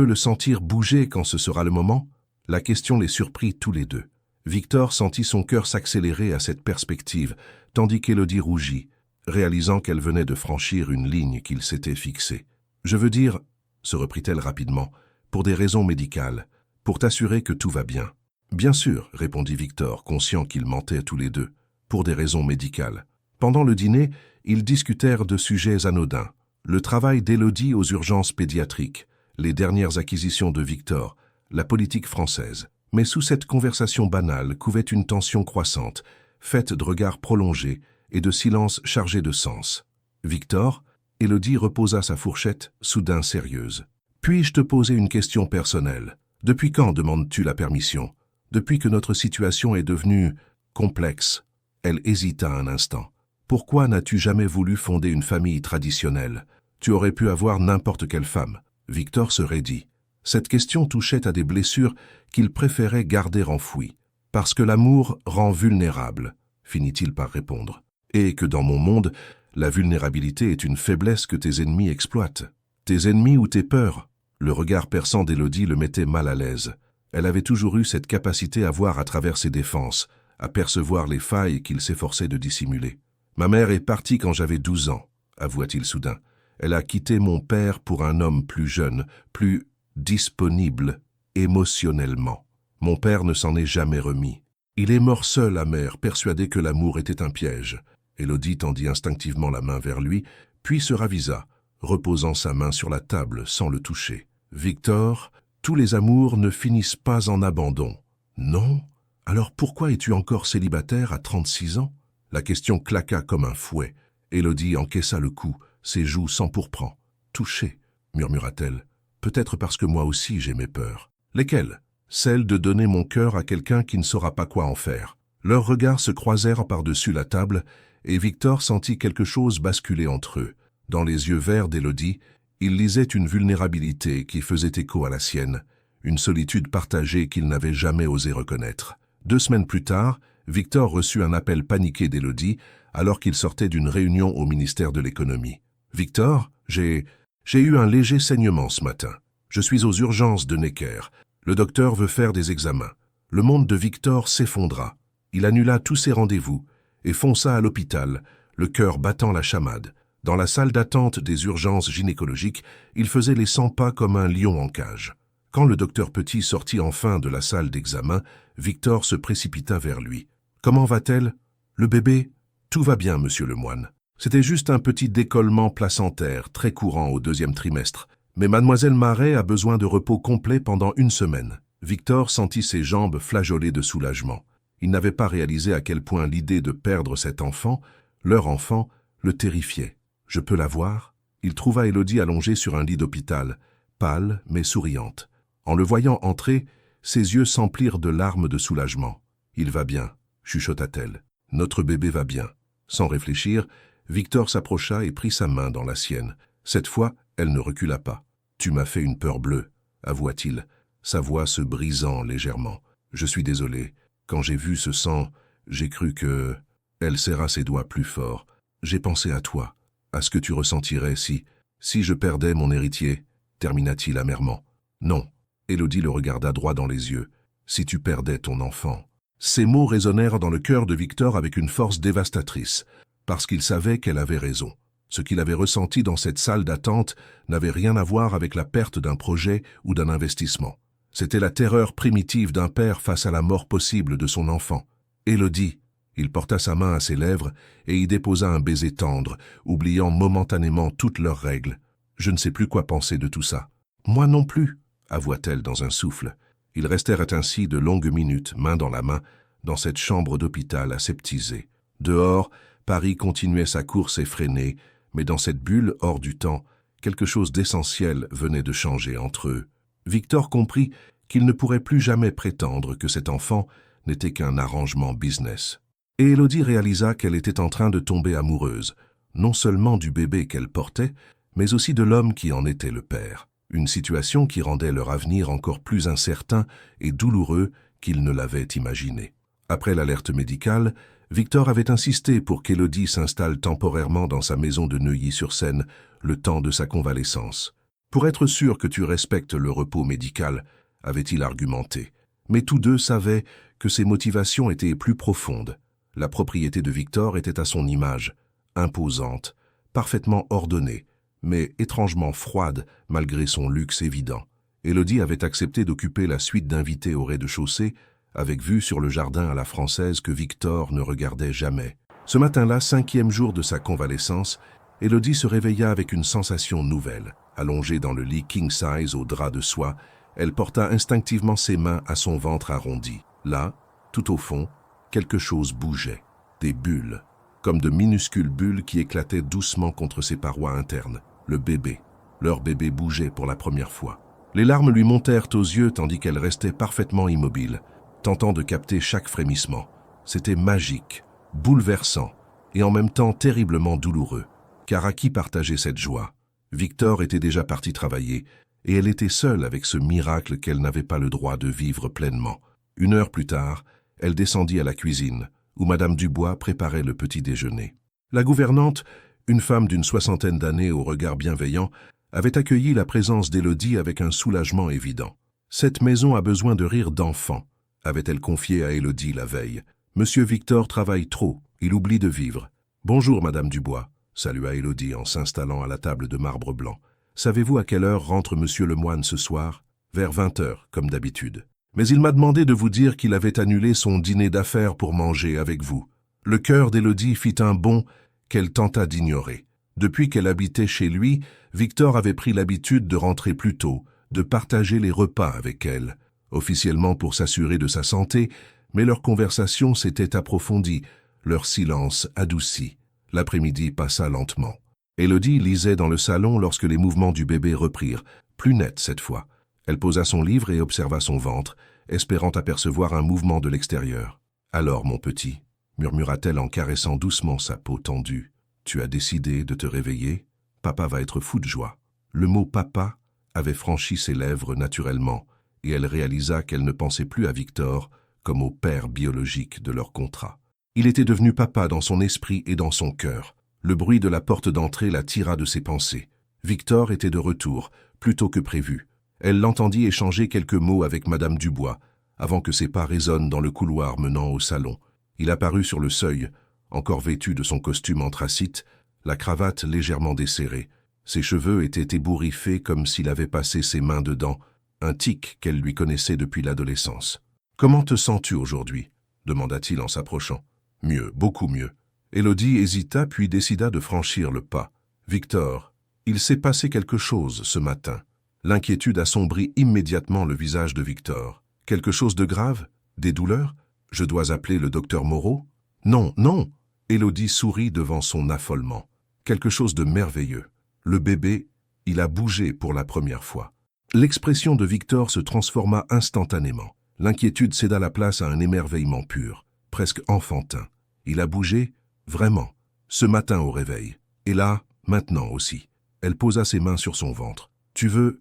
le sentir bouger quand ce sera le moment ?» La question les surprit tous les deux. Victor sentit son cœur s'accélérer à cette perspective, tandis qu'Élodie rougit, réalisant qu'elle venait de franchir une ligne qu'il s'était fixée. « Je veux dire, » se reprit-elle rapidement, « pour des raisons médicales, pour t'assurer que tout va bien. »« Bien sûr, » répondit Victor, conscient qu'ils mentaient tous les deux, « pour des raisons médicales. » Pendant le dîner, ils discutèrent de sujets anodins. Le travail d'Élodie aux urgences pédiatriques, les dernières acquisitions de Victor, la politique française. Mais sous cette conversation banale couvait une tension croissante, faite de regards prolongés et de silences chargés de sens. « Victor ?» Élodie reposa sa fourchette, soudain sérieuse. « Puis-je te poser une question personnelle? Depuis quand demandes-tu la permission? Depuis que notre situation est devenue complexe. » Elle hésita un instant. « Pourquoi n'as-tu jamais voulu fonder une famille traditionnelle? Tu aurais pu avoir n'importe quelle femme. » Victor se raidit. Cette question touchait à des blessures qu'il préférait garder enfouies. « Parce que l'amour rend vulnérable, » finit-il par répondre. « Et que dans mon monde, la vulnérabilité est une faiblesse que tes ennemis exploitent. Tes ennemis ou tes peurs ?» Le regard perçant d'Élodie le mettait mal à l'aise. Elle avait toujours eu cette capacité à voir à travers ses défenses, à percevoir les failles qu'il s'efforçait de dissimuler. « Ma mère est partie quand j'avais 12 ans, » avoua-t-il soudain. « Elle a quitté mon père pour un homme plus jeune, plus disponible émotionnellement. Mon père ne s'en est jamais remis. Il est mort seul, amer, persuadé que l'amour était un piège. » Élodie tendit instinctivement la main vers lui, puis se ravisa, reposant sa main sur la table sans le toucher. « Victor, tous les amours ne finissent pas en abandon. »« Non? Alors pourquoi es-tu encore célibataire à 36 ans ?» La question claqua comme un fouet. Élodie encaissa le coup, ses joues s'empourprant. « Touché, » murmura-t-elle. « Peut-être parce que moi aussi j'ai mes peurs. »« Lesquelles ?»« Celle de donner mon cœur à quelqu'un qui ne saura pas quoi en faire. » Leurs regards se croisèrent par-dessus la table, et Victor sentit quelque chose basculer entre eux. Dans les yeux verts d'Élodie, il lisait une vulnérabilité qui faisait écho à la sienne, une solitude partagée qu'il n'avait jamais osé reconnaître. 2 semaines plus tard, Victor reçut un appel paniqué d'Élodie alors qu'il sortait d'une réunion au ministère de l'économie. « Victor, j'ai eu un léger saignement ce matin. Je suis aux urgences de Necker. Le docteur veut faire des examens. » Le monde de Victor s'effondra. Il annula tous ses rendez-vous et fonça à l'hôpital, le cœur battant la chamade. Dans la salle d'attente des urgences gynécologiques, il faisait les 100 pas comme un lion en cage. Quand le docteur Petit sortit enfin de la salle d'examen, Victor se précipita vers lui. « Comment va-t-elle? Le bébé? Tout va bien, monsieur le moine. C'était juste un petit décollement placentaire, très courant au 2e trimestre. Mais mademoiselle Marais a besoin de repos complet pendant 1 semaine. » Victor sentit ses jambes flageoler de soulagement. Il n'avait pas réalisé à quel point l'idée de perdre cet enfant Leur enfant le terrifiait. « Je peux la voir ?» Il trouva Élodie allongée sur un lit d'hôpital, pâle mais souriante. En le voyant entrer, ses yeux s'emplirent de larmes de soulagement. « Il va bien », chuchota-t-elle. « Notre bébé va bien. » Sans réfléchir, Victor s'approcha et prit sa main dans la sienne. Cette fois, elle ne recula pas. « Tu m'as fait une peur bleue », avoua-t-il, sa voix se brisant légèrement. « Je suis désolé. Quand j'ai vu ce sang, j'ai cru que... » Elle serra ses doigts plus fort. « J'ai pensé à toi, à ce que tu ressentirais si je perdais mon héritier, » termina-t-il amèrement. « Non. » Élodie le regarda droit dans les yeux. « Si tu perdais ton enfant. » Ces mots résonnèrent dans le cœur de Victor avec une force dévastatrice, parce qu'il savait qu'elle avait raison. Ce qu'il avait ressenti dans cette salle d'attente n'avait rien à voir avec la perte d'un projet ou d'un investissement. C'était la terreur primitive d'un père face à la mort possible de son enfant. « Élodie !» Il porta sa main à ses lèvres et y déposa un baiser tendre, oubliant momentanément toutes leurs règles. « Je ne sais plus quoi penser de tout ça. »« Moi non plus !» avoua-t-elle dans un souffle. Ils restèrent ainsi de longues minutes, main dans la main, dans cette chambre d'hôpital aseptisée. Dehors, Paris continuait sa course effrénée, mais dans cette bulle hors du temps, quelque chose d'essentiel venait de changer entre eux. Victor comprit qu'il ne pourrait plus jamais prétendre que cet enfant n'était qu'un arrangement business. Et Élodie réalisa qu'elle était en train de tomber amoureuse, non seulement du bébé qu'elle portait, mais aussi de l'homme qui en était le père. Une situation qui rendait leur avenir encore plus incertain et douloureux qu'ils ne l'avaient imaginé. Après l'alerte médicale, Victor avait insisté pour qu'Élodie s'installe temporairement dans sa maison de Neuilly-sur-Seine le temps de sa convalescence. « Pour être sûr que tu respectes le repos médical », avait-il argumenté. Mais tous deux savaient que ses motivations étaient plus profondes. La propriété de Victor était à son image, imposante, parfaitement ordonnée, mais étrangement froide malgré son luxe évident. Élodie avait accepté d'occuper la suite d'invités au rez-de-chaussée, avec vue sur le jardin à la française que Victor ne regardait jamais. Ce matin-là, 5e jour de sa convalescence, Élodie se réveilla avec une sensation nouvelle. Allongée dans le lit king-size au drap de soie, elle porta instinctivement ses mains à son ventre arrondi. Là, tout au fond, quelque chose bougeait. Des bulles, comme de minuscules bulles qui éclataient doucement contre ses parois internes. Le bébé. Leur bébé bougeait pour la première fois. Les larmes lui montèrent aux yeux tandis qu'elle restait parfaitement immobile, tentant de capter chaque frémissement. C'était magique, bouleversant et en même temps terriblement douloureux. Car à qui partager cette joie? Victor était déjà parti travailler et elle était seule avec ce miracle qu'elle n'avait pas le droit de vivre pleinement. 1 heure plus tard, elle descendit à la cuisine, où Madame Dubois préparait le petit déjeuner. La gouvernante, une femme d'une 60aine d'années au regard bienveillant, avait accueilli la présence d'Élodie avec un soulagement évident. « Cette maison a besoin de rire d'enfants », avait-elle confié à Élodie la veille. « Monsieur Victor travaille trop, il oublie de vivre. »« Bonjour, Madame Dubois », salua Élodie en s'installant à la table de marbre blanc. « Savez-vous à quelle heure rentre Monsieur Lemoine ce soir ? » « Vers 20 heures, comme d'habitude. Mais il m'a demandé de vous dire qu'il avait annulé son dîner d'affaires pour manger avec vous. » Le cœur d'Élodie fit un bond qu'elle tenta d'ignorer. Depuis qu'elle habitait chez lui, Victor avait pris l'habitude de rentrer plus tôt, de partager les repas avec elle, officiellement pour s'assurer de sa santé, mais leur conversation s'était approfondie, leur silence adouci. L'après-midi passa lentement. Élodie lisait dans le salon lorsque les mouvements du bébé reprirent, plus nets cette fois. Elle posa son livre et observa son ventre, espérant apercevoir un mouvement de l'extérieur. « Alors, mon petit » murmura-t-elle en caressant doucement sa peau tendue. « Tu as décidé de te réveiller ? Papa va être fou de joie. » Le mot « papa » avait franchi ses lèvres naturellement, et elle réalisa qu'elle ne pensait plus à Victor comme au père biologique de leur contrat. Il était devenu papa dans son esprit et dans son cœur. Le bruit de la porte d'entrée la tira de ses pensées. Victor était de retour, plus tôt que prévu. Elle l'entendit échanger quelques mots avec Madame Dubois, avant que ses pas résonnent dans le couloir menant au salon. Il apparut sur le seuil, encore vêtu de son costume anthracite, la cravate légèrement desserrée. Ses cheveux étaient ébouriffés comme s'il avait passé ses mains dedans, un tic qu'elle lui connaissait depuis l'adolescence. « Comment te sens-tu aujourd'hui » demanda-t-il en s'approchant. « Mieux, beaucoup mieux. » Élodie hésita puis décida de franchir le pas. « Victor, il s'est passé quelque chose ce matin. » L'inquiétude assombrit immédiatement le visage de Victor. « Quelque chose de grave? Des douleurs? Je dois appeler le docteur Moreau ?»« Non, non !» Élodie sourit devant son affolement. Quelque chose de merveilleux. Le bébé, il a bougé pour la première fois. L'expression de Victor se transforma instantanément. L'inquiétude céda la place à un émerveillement pur, presque enfantin. Il a bougé, vraiment, ce matin au réveil. Et là, maintenant aussi. Elle posa ses mains sur son ventre. Tu veux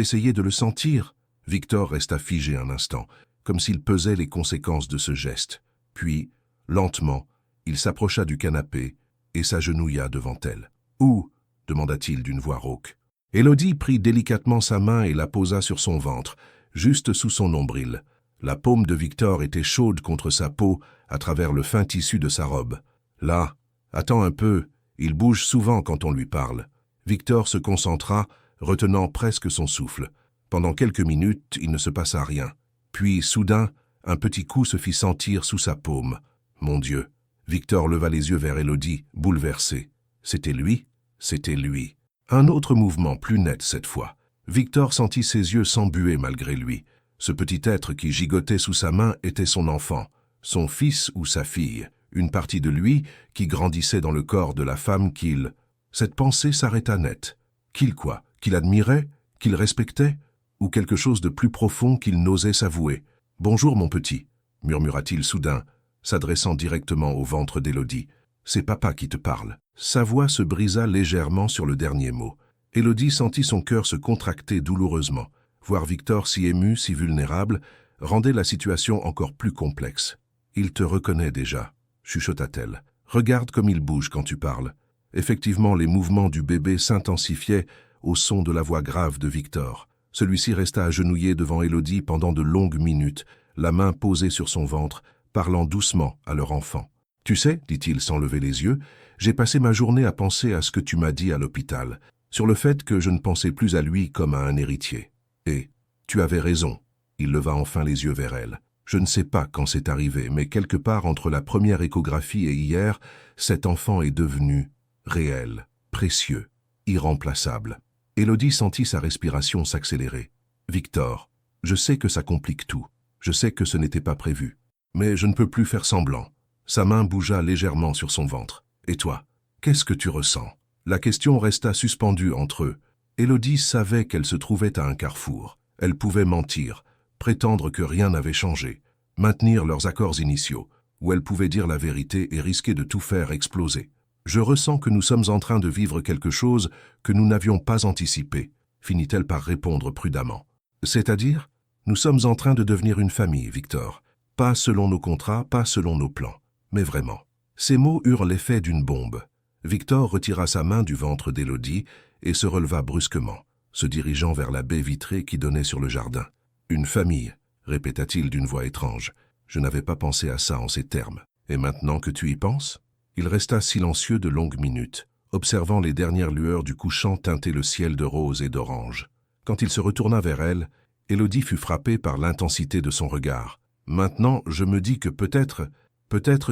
essayer de le sentir ?» Victor resta figé un instant, comme s'il pesait les conséquences de ce geste. Puis, lentement, il s'approcha du canapé et s'agenouilla devant elle. « Où ?» demanda-t-il d'une voix rauque. Élodie prit délicatement sa main et la posa sur son ventre, juste sous son nombril. La paume de Victor était chaude contre sa peau à travers le fin tissu de sa robe. Là, attends un peu, il bouge souvent quand on lui parle. Victor se concentra, retenant presque son souffle. Pendant quelques minutes, il ne se passa rien. Puis, soudain, un petit coup se fit sentir sous sa paume. Mon Dieu! Victor leva les yeux vers Élodie, bouleversé. C'était lui? C'était lui. Un autre mouvement, plus net cette fois. Victor sentit ses yeux s'embuer malgré lui. Ce petit être qui gigotait sous sa main était son enfant, son fils ou sa fille, une partie de lui qui grandissait dans le corps de la femme qu'il... Cette pensée s'arrêta net. Qu'il quoi? Qu'il admirait? Qu'il respectait? Ou quelque chose de plus profond qu'il n'osait s'avouer? « Bonjour mon petit », murmura-t-il soudain, s'adressant directement au ventre d'Élodie. « C'est papa qui te parle. » Sa voix se brisa légèrement sur le dernier mot. Élodie sentit son cœur se contracter douloureusement. Voir Victor si ému, si vulnérable, rendait la situation encore plus complexe. « Il te reconnaît déjà », chuchota-t-elle. « Regarde comme il bouge quand tu parles. » Effectivement, les mouvements du bébé s'intensifiaient au son de la voix grave de Victor. Celui-ci resta agenouillé devant Élodie pendant de longues minutes, la main posée sur son ventre, parlant doucement à leur enfant. « Tu sais, dit-il sans lever les yeux, j'ai passé ma journée à penser à ce que tu m'as dit à l'hôpital, sur le fait que je ne pensais plus à lui comme à un héritier. Et tu avais raison. » Il leva enfin les yeux vers elle. « Je ne sais pas quand c'est arrivé, mais quelque part entre la première échographie et hier, cet enfant est devenu réel, précieux, irremplaçable. » Élodie sentit sa respiration s'accélérer. « Victor, je sais que ça complique tout. Je sais que ce n'était pas prévu. Mais je ne peux plus faire semblant. » Sa main bougea légèrement sur son ventre. « Et toi, qu'est-ce que tu ressens ?» La question resta suspendue entre eux. Élodie savait qu'elle se trouvait à un carrefour. Elle pouvait mentir, prétendre que rien n'avait changé, maintenir leurs accords initiaux, ou elle pouvait dire la vérité et risquer de tout faire exploser. « Je ressens que nous sommes en train de vivre quelque chose que nous n'avions pas anticipé, » finit-elle par répondre prudemment. « C'est-à-dire, nous sommes en train de devenir une famille, Victor. Pas selon nos contrats, pas selon nos plans, mais vraiment. » Ces mots eurent l'effet d'une bombe. Victor retira sa main du ventre d'Élodie et se releva brusquement, se dirigeant vers la baie vitrée qui donnait sur le jardin. « Une famille, » répéta-t-il d'une voix étrange. « Je n'avais pas pensé à ça en ces termes. Et maintenant que tu y penses ?» Il resta silencieux de longues minutes, observant les dernières lueurs du couchant teinter le ciel de rose et d'orange. Quand il se retourna vers elle, Élodie fut frappée par l'intensité de son regard. « Maintenant, je me dis que peut-être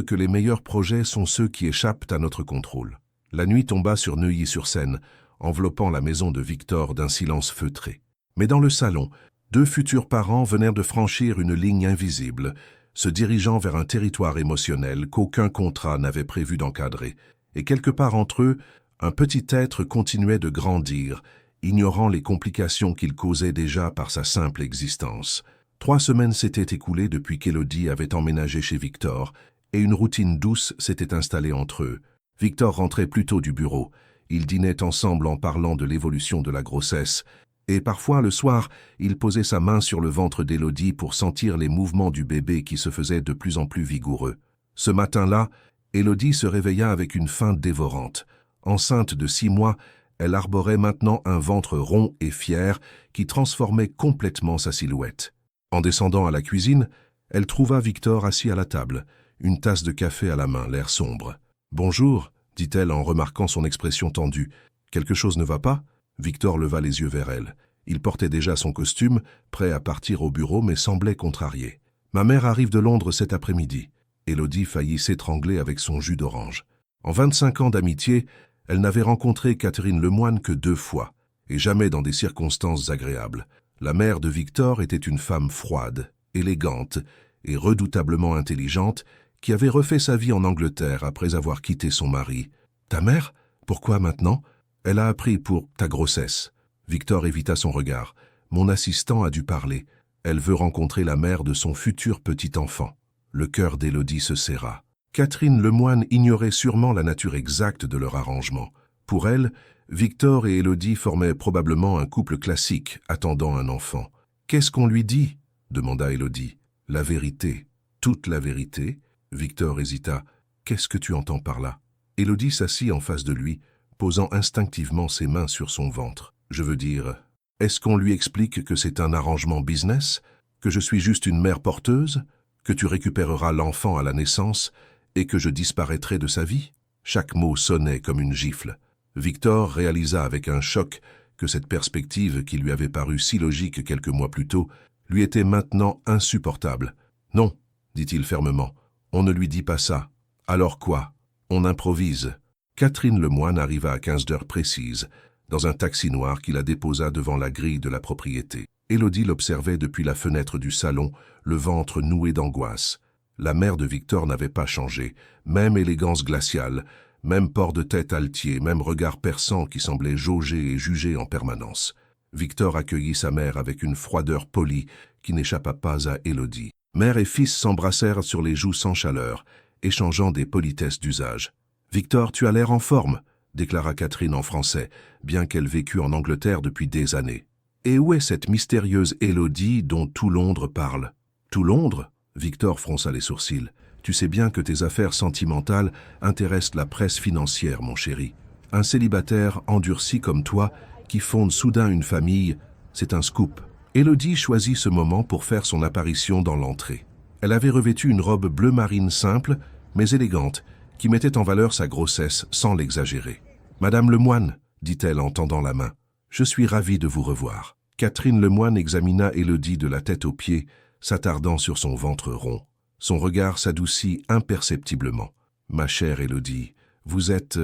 que les meilleurs projets sont ceux qui échappent à notre contrôle. » La nuit tomba sur Neuilly-sur-Seine, enveloppant la maison de Victor d'un silence feutré. Mais dans le salon, deux futurs parents venèrent de franchir une ligne invisible, se dirigeant vers un territoire émotionnel qu'aucun contrat n'avait prévu d'encadrer, et quelque part entre eux, un petit être continuait de grandir, ignorant les complications qu'il causait déjà par sa simple existence. 3 semaines s'étaient écoulées depuis qu'Élodie avait emménagé chez Victor, et une routine douce s'était installée entre eux. Victor rentrait plus tôt du bureau, ils dînaient ensemble en parlant de l'évolution de la grossesse, et parfois, le soir, il posait sa main sur le ventre d'Élodie pour sentir les mouvements du bébé qui se faisaient de plus en plus vigoureux. Ce matin-là, Élodie se réveilla avec une faim dévorante. Enceinte de 6 mois, elle arborait maintenant un ventre rond et fier qui transformait complètement sa silhouette. En descendant à la cuisine, elle trouva Victor assis à la table, une tasse de café à la main, l'air sombre. « Bonjour », dit-elle en remarquant son expression tendue. « Quelque chose ne va pas ?» Victor leva les yeux vers elle. Il portait déjà son costume, prêt à partir au bureau, mais semblait contrarié. « Ma mère arrive de Londres cet après-midi. » Élodie faillit s'étrangler avec son jus d'orange. En 25 ans d'amitié, elle n'avait rencontré Catherine Lemoine que 2 fois, et jamais dans des circonstances agréables. La mère de Victor était une femme froide, élégante et redoutablement intelligente, qui avait refait sa vie en Angleterre après avoir quitté son mari. « Ta mère? Pourquoi maintenant? Elle a appris pour ta grossesse. » Victor évita son regard. « Mon assistant a dû parler. Elle veut rencontrer la mère de son futur petit-enfant. » Le cœur d'Élodie se serra. Catherine Lemoine ignorait sûrement la nature exacte de leur arrangement. Pour elle, Victor et Élodie formaient probablement un couple classique, attendant un enfant. « Qu'est-ce qu'on lui dit ?» demanda Élodie. « La vérité. Toute la vérité ?» Victor hésita. « Qu'est-ce que tu entends par là ?» Élodie s'assit en face de lui, posant instinctivement ses mains sur son ventre. « Je veux dire, est-ce qu'on lui explique que c'est un arrangement business, que je suis juste une mère porteuse, que tu récupéreras l'enfant à la naissance et que je disparaîtrai de sa vie ?» Chaque mot sonnait comme une gifle. Victor réalisa avec un choc que cette perspective qui lui avait paru si logique quelques mois plus tôt lui était maintenant insupportable. « Non, dit-il fermement, on ne lui dit pas ça. Alors quoi? On improvise. » Catherine Lemoine arriva à 15 heures précises, dans un taxi noir qui la déposa devant la grille de la propriété. Élodie l'observait depuis la fenêtre du salon, le ventre noué d'angoisse. La mère de Victor n'avait pas changé, même élégance glaciale, même port de tête altier, même regard perçant qui semblait jauger et juger en permanence. Victor accueillit sa mère avec une froideur polie qui n'échappa pas à Élodie. Mère et fils s'embrassèrent sur les joues sans chaleur, échangeant des politesses d'usage. « Victor, tu as l'air en forme », déclara Catherine en français, bien qu'elle vécût en Angleterre depuis des années. « Et où est cette mystérieuse Élodie dont tout Londres parle ?»« Tout Londres ?» Victor fronça les sourcils. « Tu sais bien que tes affaires sentimentales intéressent la presse financière, mon chéri. Un célibataire endurci comme toi, qui fonde soudain une famille, c'est un scoop. » Élodie choisit ce moment pour faire son apparition dans l'entrée. Elle avait revêtu une robe bleu marine simple, mais élégante, qui mettait en valeur sa grossesse sans l'exagérer. « Madame Lemoine, dit-elle en tendant la main, je suis ravie de vous revoir. » Catherine Lemoine examina Élodie de la tête aux pieds, s'attardant sur son ventre rond. Son regard s'adoucit imperceptiblement. « Ma chère Élodie, vous êtes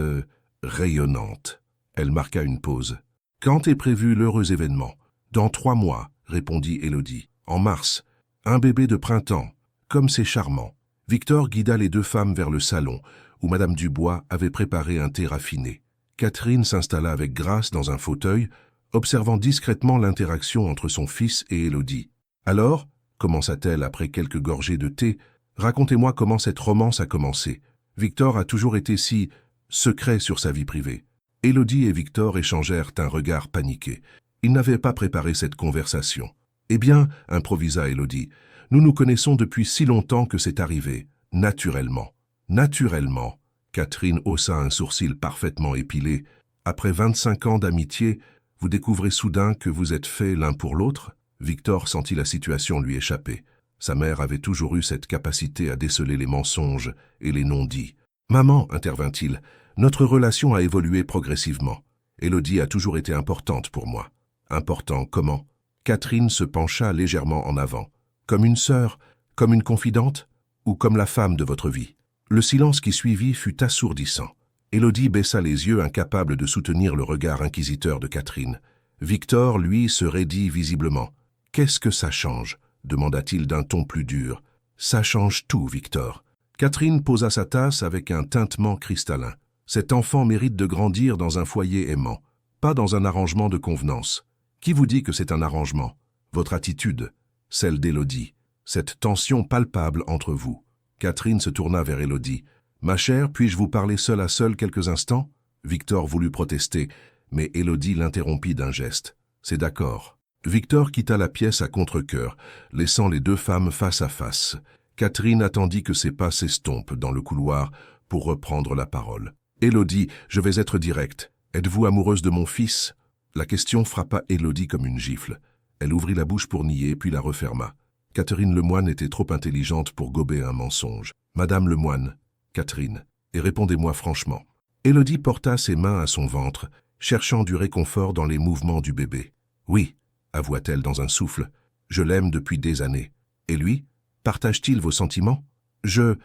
rayonnante. » Elle marqua une pause. « Quand est prévu l'heureux événement ?»« Dans 3 mois, répondit Élodie. « En mars. Un bébé de printemps. Comme c'est charmant. » Victor guida les 2 femmes vers le salon, où Madame Dubois avait préparé un thé raffiné. Catherine s'installa avec grâce dans un fauteuil, observant discrètement l'interaction entre son fils et Élodie. « Alors, commença-t-elle après quelques gorgées de thé, racontez-moi comment cette romance a commencé. Victor a toujours été si secret sur sa vie privée. » Élodie et Victor échangèrent un regard paniqué. Ils n'avaient pas préparé cette conversation. « Eh bien, improvisa Élodie, nous nous connaissons depuis si longtemps que c'est arrivé, naturellement. » « Naturellement !» Catherine haussa un sourcil parfaitement épilé. « Après 25 ans d'amitié, vous découvrez soudain que vous êtes faits l'un pour l'autre ?» Victor sentit la situation lui échapper. Sa mère avait toujours eu cette capacité à déceler les mensonges et les non-dits. « Maman, intervint-il, notre relation a évolué progressivement. Élodie a toujours été importante pour moi. » « Important comment ?» Catherine se pencha légèrement en avant. « Comme une sœur, comme une confidente, ou comme la femme de votre vie ?» Le silence qui suivit fut assourdissant. Élodie baissa les yeux, incapable de soutenir le regard inquisiteur de Catherine. Victor, lui, se raidit visiblement. « Qu'est-ce que ça change ?» demanda-t-il d'un ton plus dur. « Ça change tout, Victor. » Catherine posa sa tasse avec un tintement cristallin. « Cet enfant mérite de grandir dans un foyer aimant, pas dans un arrangement de convenance. Qui vous dit que c'est un arrangement? Votre attitude, celle d'Élodie, cette tension palpable entre vous. » Catherine se tourna vers Élodie. « Ma chère, puis-je vous parler seul à seul quelques instants ?» Victor voulut protester, mais Élodie l'interrompit d'un geste. « C'est d'accord. » Victor quitta la pièce à contre-cœur, laissant les 2 femmes face à face. Catherine attendit que ses pas s'estompent dans le couloir pour reprendre la parole. « Élodie, je vais être directe. Êtes-vous amoureuse de mon fils ?» La question frappa Élodie comme une gifle. Elle ouvrit la bouche pour nier, puis la referma. Catherine Lemoine était trop intelligente pour gober un mensonge. « Madame Lemoine, Catherine, et répondez-moi franchement. » Élodie porta ses mains à son ventre, cherchant du réconfort dans les mouvements du bébé. « Oui, » avoua-t-elle dans un souffle, « je l'aime depuis des années. Et lui, partage-t-il vos sentiments ? Je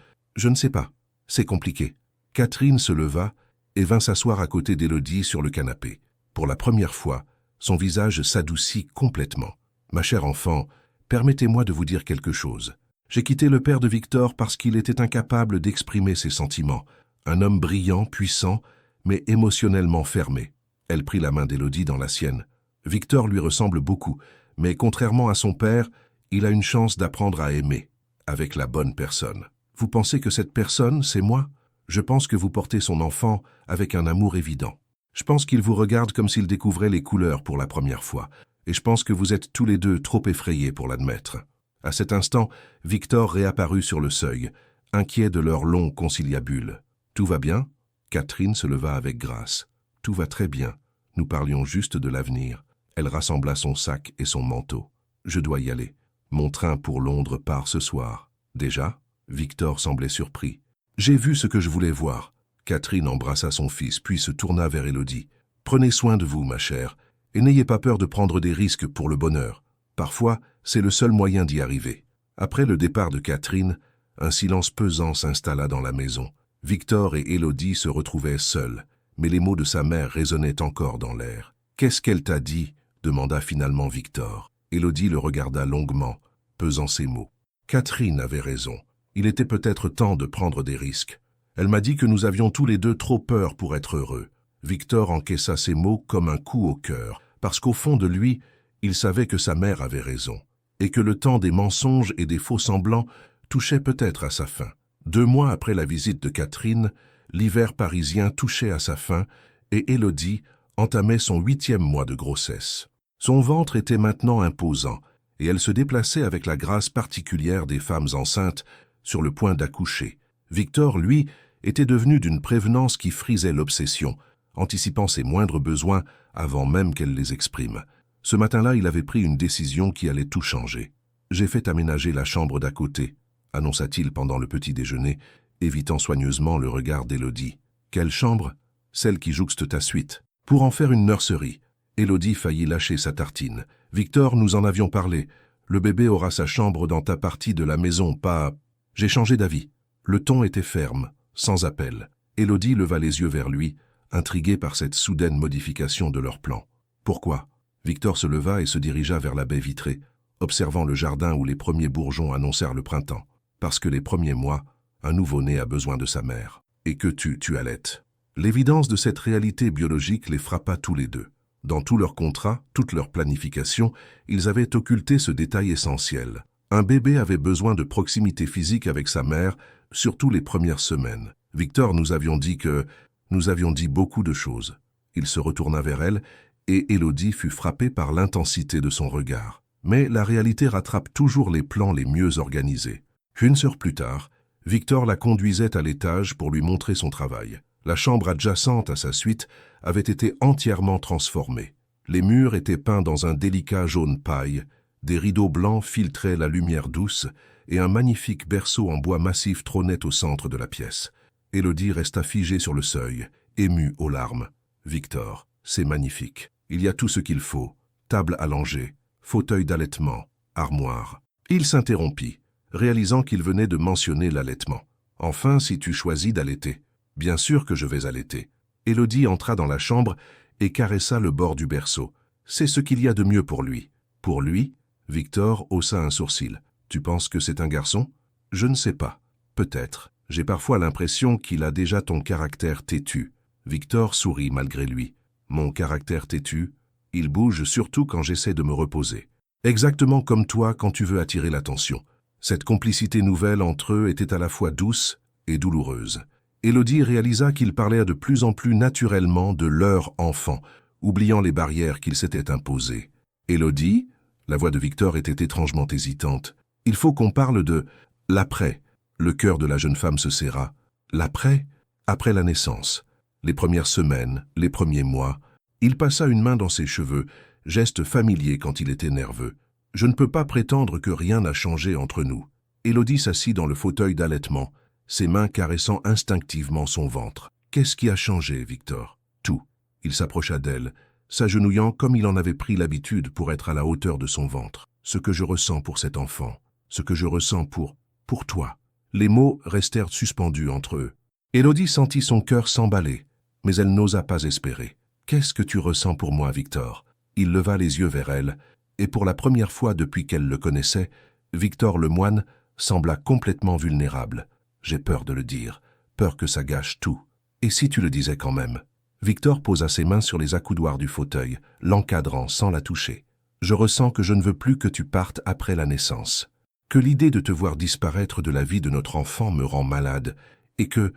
ne sais pas. C'est compliqué. » Catherine se leva et vint s'asseoir à côté d'Élodie sur le canapé. Pour la première fois, son visage s'adoucit complètement. « Ma chère enfant, permettez-moi de vous dire quelque chose. J'ai quitté le père de Victor parce qu'il était incapable d'exprimer ses sentiments. Un homme brillant, puissant, mais émotionnellement fermé. Elle prit la main d'Élodie dans la sienne. Victor lui ressemble beaucoup, mais contrairement à son père, il a une chance d'apprendre à aimer, avec la bonne personne. Vous pensez que cette personne, c'est moi? Je pense que vous portez son enfant avec un amour évident. Je pense qu'il vous regarde comme s'il découvrait les couleurs pour la première fois, et je pense que vous êtes tous les deux trop effrayés pour l'admettre. À cet instant, Victor réapparut sur le seuil, inquiet de leur long conciliabule. « Tout va bien ?» Catherine se leva avec grâce. « Tout va très bien. Nous parlions juste de l'avenir. » Elle rassembla son sac et son manteau. « Je dois y aller. Mon train pour Londres part ce soir. » « Déjà ?» Victor semblait surpris. « J'ai vu ce que je voulais voir. » Catherine embrassa son fils, puis se tourna vers Élodie. « Prenez soin de vous, ma chère, et n'ayez pas peur de prendre des risques pour le bonheur. Parfois, c'est le seul moyen d'y arriver. » Après le départ de Catherine, un silence pesant s'installa dans la maison. Victor et Élodie se retrouvaient seuls, mais les mots de sa mère résonnaient encore dans l'air. « Qu'est-ce qu'elle t'a dit ?» demanda finalement Victor. Élodie le regarda longuement, pesant ses mots. Catherine avait raison. Il était peut-être temps de prendre des risques. Elle m'a dit que nous avions tous les deux trop peur pour être heureux. Victor encaissa ces mots comme un coup au cœur, parce qu'au fond de lui, il savait que sa mère avait raison, et que le temps des mensonges et des faux-semblants touchait peut-être à sa fin. 2 mois après la visite de Catherine, l'hiver parisien touchait à sa fin, et Élodie entamait son 8e mois de grossesse. Son ventre était maintenant imposant, et elle se déplaçait avec la grâce particulière des femmes enceintes sur le point d'accoucher. Victor, lui, était devenu d'une prévenance qui frisait l'obsession, anticipant ses moindres besoins avant même qu'elle les exprime. Ce matin-là, il avait pris une décision qui allait tout changer. « J'ai fait aménager la chambre d'à côté », annonça-t-il pendant le petit déjeuner, évitant soigneusement le regard d'Élodie. « Quelle chambre ?»« Celle qui jouxte ta suite. Pour en faire une nurserie. » Élodie faillit lâcher sa tartine. « Victor, nous en avions parlé. Le bébé aura sa chambre dans ta partie de la maison, pas... » J'ai changé d'avis. Le ton était ferme, sans appel. Élodie leva les yeux vers lui, intriguée par cette soudaine modification de leur plan. « Pourquoi ?» Victor se leva et se dirigea vers la baie vitrée, observant le jardin où les premiers bourgeons annoncèrent le printemps. « Parce que les premiers mois, un nouveau-né a besoin de sa mère. Et que tu allaites. » L'évidence de cette réalité biologique les frappa tous les deux. Dans tout leur contrat, toute leur planification, ils avaient occulté ce détail essentiel. Un bébé avait besoin de proximité physique avec sa mère, surtout les premières semaines. Victor, nous avions dit beaucoup de choses. Il se retourna vers elle, et Élodie fut frappée par l'intensité de son regard. Mais la réalité rattrape toujours les plans les mieux organisés. 1 heure plus tard, Victor la conduisait à l'étage pour lui montrer son travail. La chambre adjacente à sa suite avait été entièrement transformée. Les murs étaient peints dans un délicat jaune paille, des rideaux blancs filtraient la lumière douce et un magnifique berceau en bois massif trônait au centre de la pièce. Élodie resta figée sur le seuil, émue aux larmes. « Victor, c'est magnifique. Il y a tout ce qu'il faut. Table allongée, fauteuil d'allaitement, armoire. » Il s'interrompit, réalisant qu'il venait de mentionner l'allaitement. « Enfin, si tu choisis d'allaiter. » « Bien sûr que je vais allaiter. » Élodie entra dans la chambre et caressa le bord du berceau. « C'est ce qu'il y a de mieux pour lui. » « Pour lui ?» Victor haussa un sourcil. « Tu penses que c'est un garçon ?»« Je ne sais pas. Peut-être. J'ai parfois l'impression qu'il a déjà ton caractère têtu. » Victor sourit malgré lui. « Mon caractère têtu ? Il bouge surtout quand j'essaie de me reposer. Exactement comme toi quand tu veux attirer l'attention. » Cette complicité nouvelle entre eux était à la fois douce et douloureuse. Élodie réalisa qu'ils parlaient de plus en plus naturellement de leur enfant, oubliant les barrières qu'ils s'étaient imposées. « Élodie ?» La voix de Victor était étrangement hésitante. « Il faut qu'on parle de l'après. » Le cœur de la jeune femme se serra. « L'après ?» Après la naissance. Les premières semaines, les premiers mois. Il passa une main dans ses cheveux, geste familier quand il était nerveux. « Je ne peux pas prétendre que rien n'a changé entre nous. » Élodie s'assit dans le fauteuil d'allaitement, ses mains caressant instinctivement son ventre. « Qu'est-ce qui a changé, Victor ?» « Tout. » Il s'approcha d'elle, s'agenouillant comme il en avait pris l'habitude pour être à la hauteur de son ventre. « Ce que je ressens pour cet enfant, ce que je ressens pour toi. » Les mots restèrent suspendus entre eux. Élodie sentit son cœur s'emballer, mais elle n'osa pas espérer. « Qu'est-ce que tu ressens pour moi, Victor ?» Il leva les yeux vers elle, et pour la première fois depuis qu'elle le connaissait, Victor Lemoine sembla complètement vulnérable. J'ai peur de le dire, peur que ça gâche tout. Et si tu le disais quand même? Victor posa ses mains sur les accoudoirs du fauteuil, l'encadrant sans la toucher. Je ressens que je ne veux plus que tu partes après la naissance. Que l'idée de te voir disparaître de la vie de notre enfant me rend malade, et que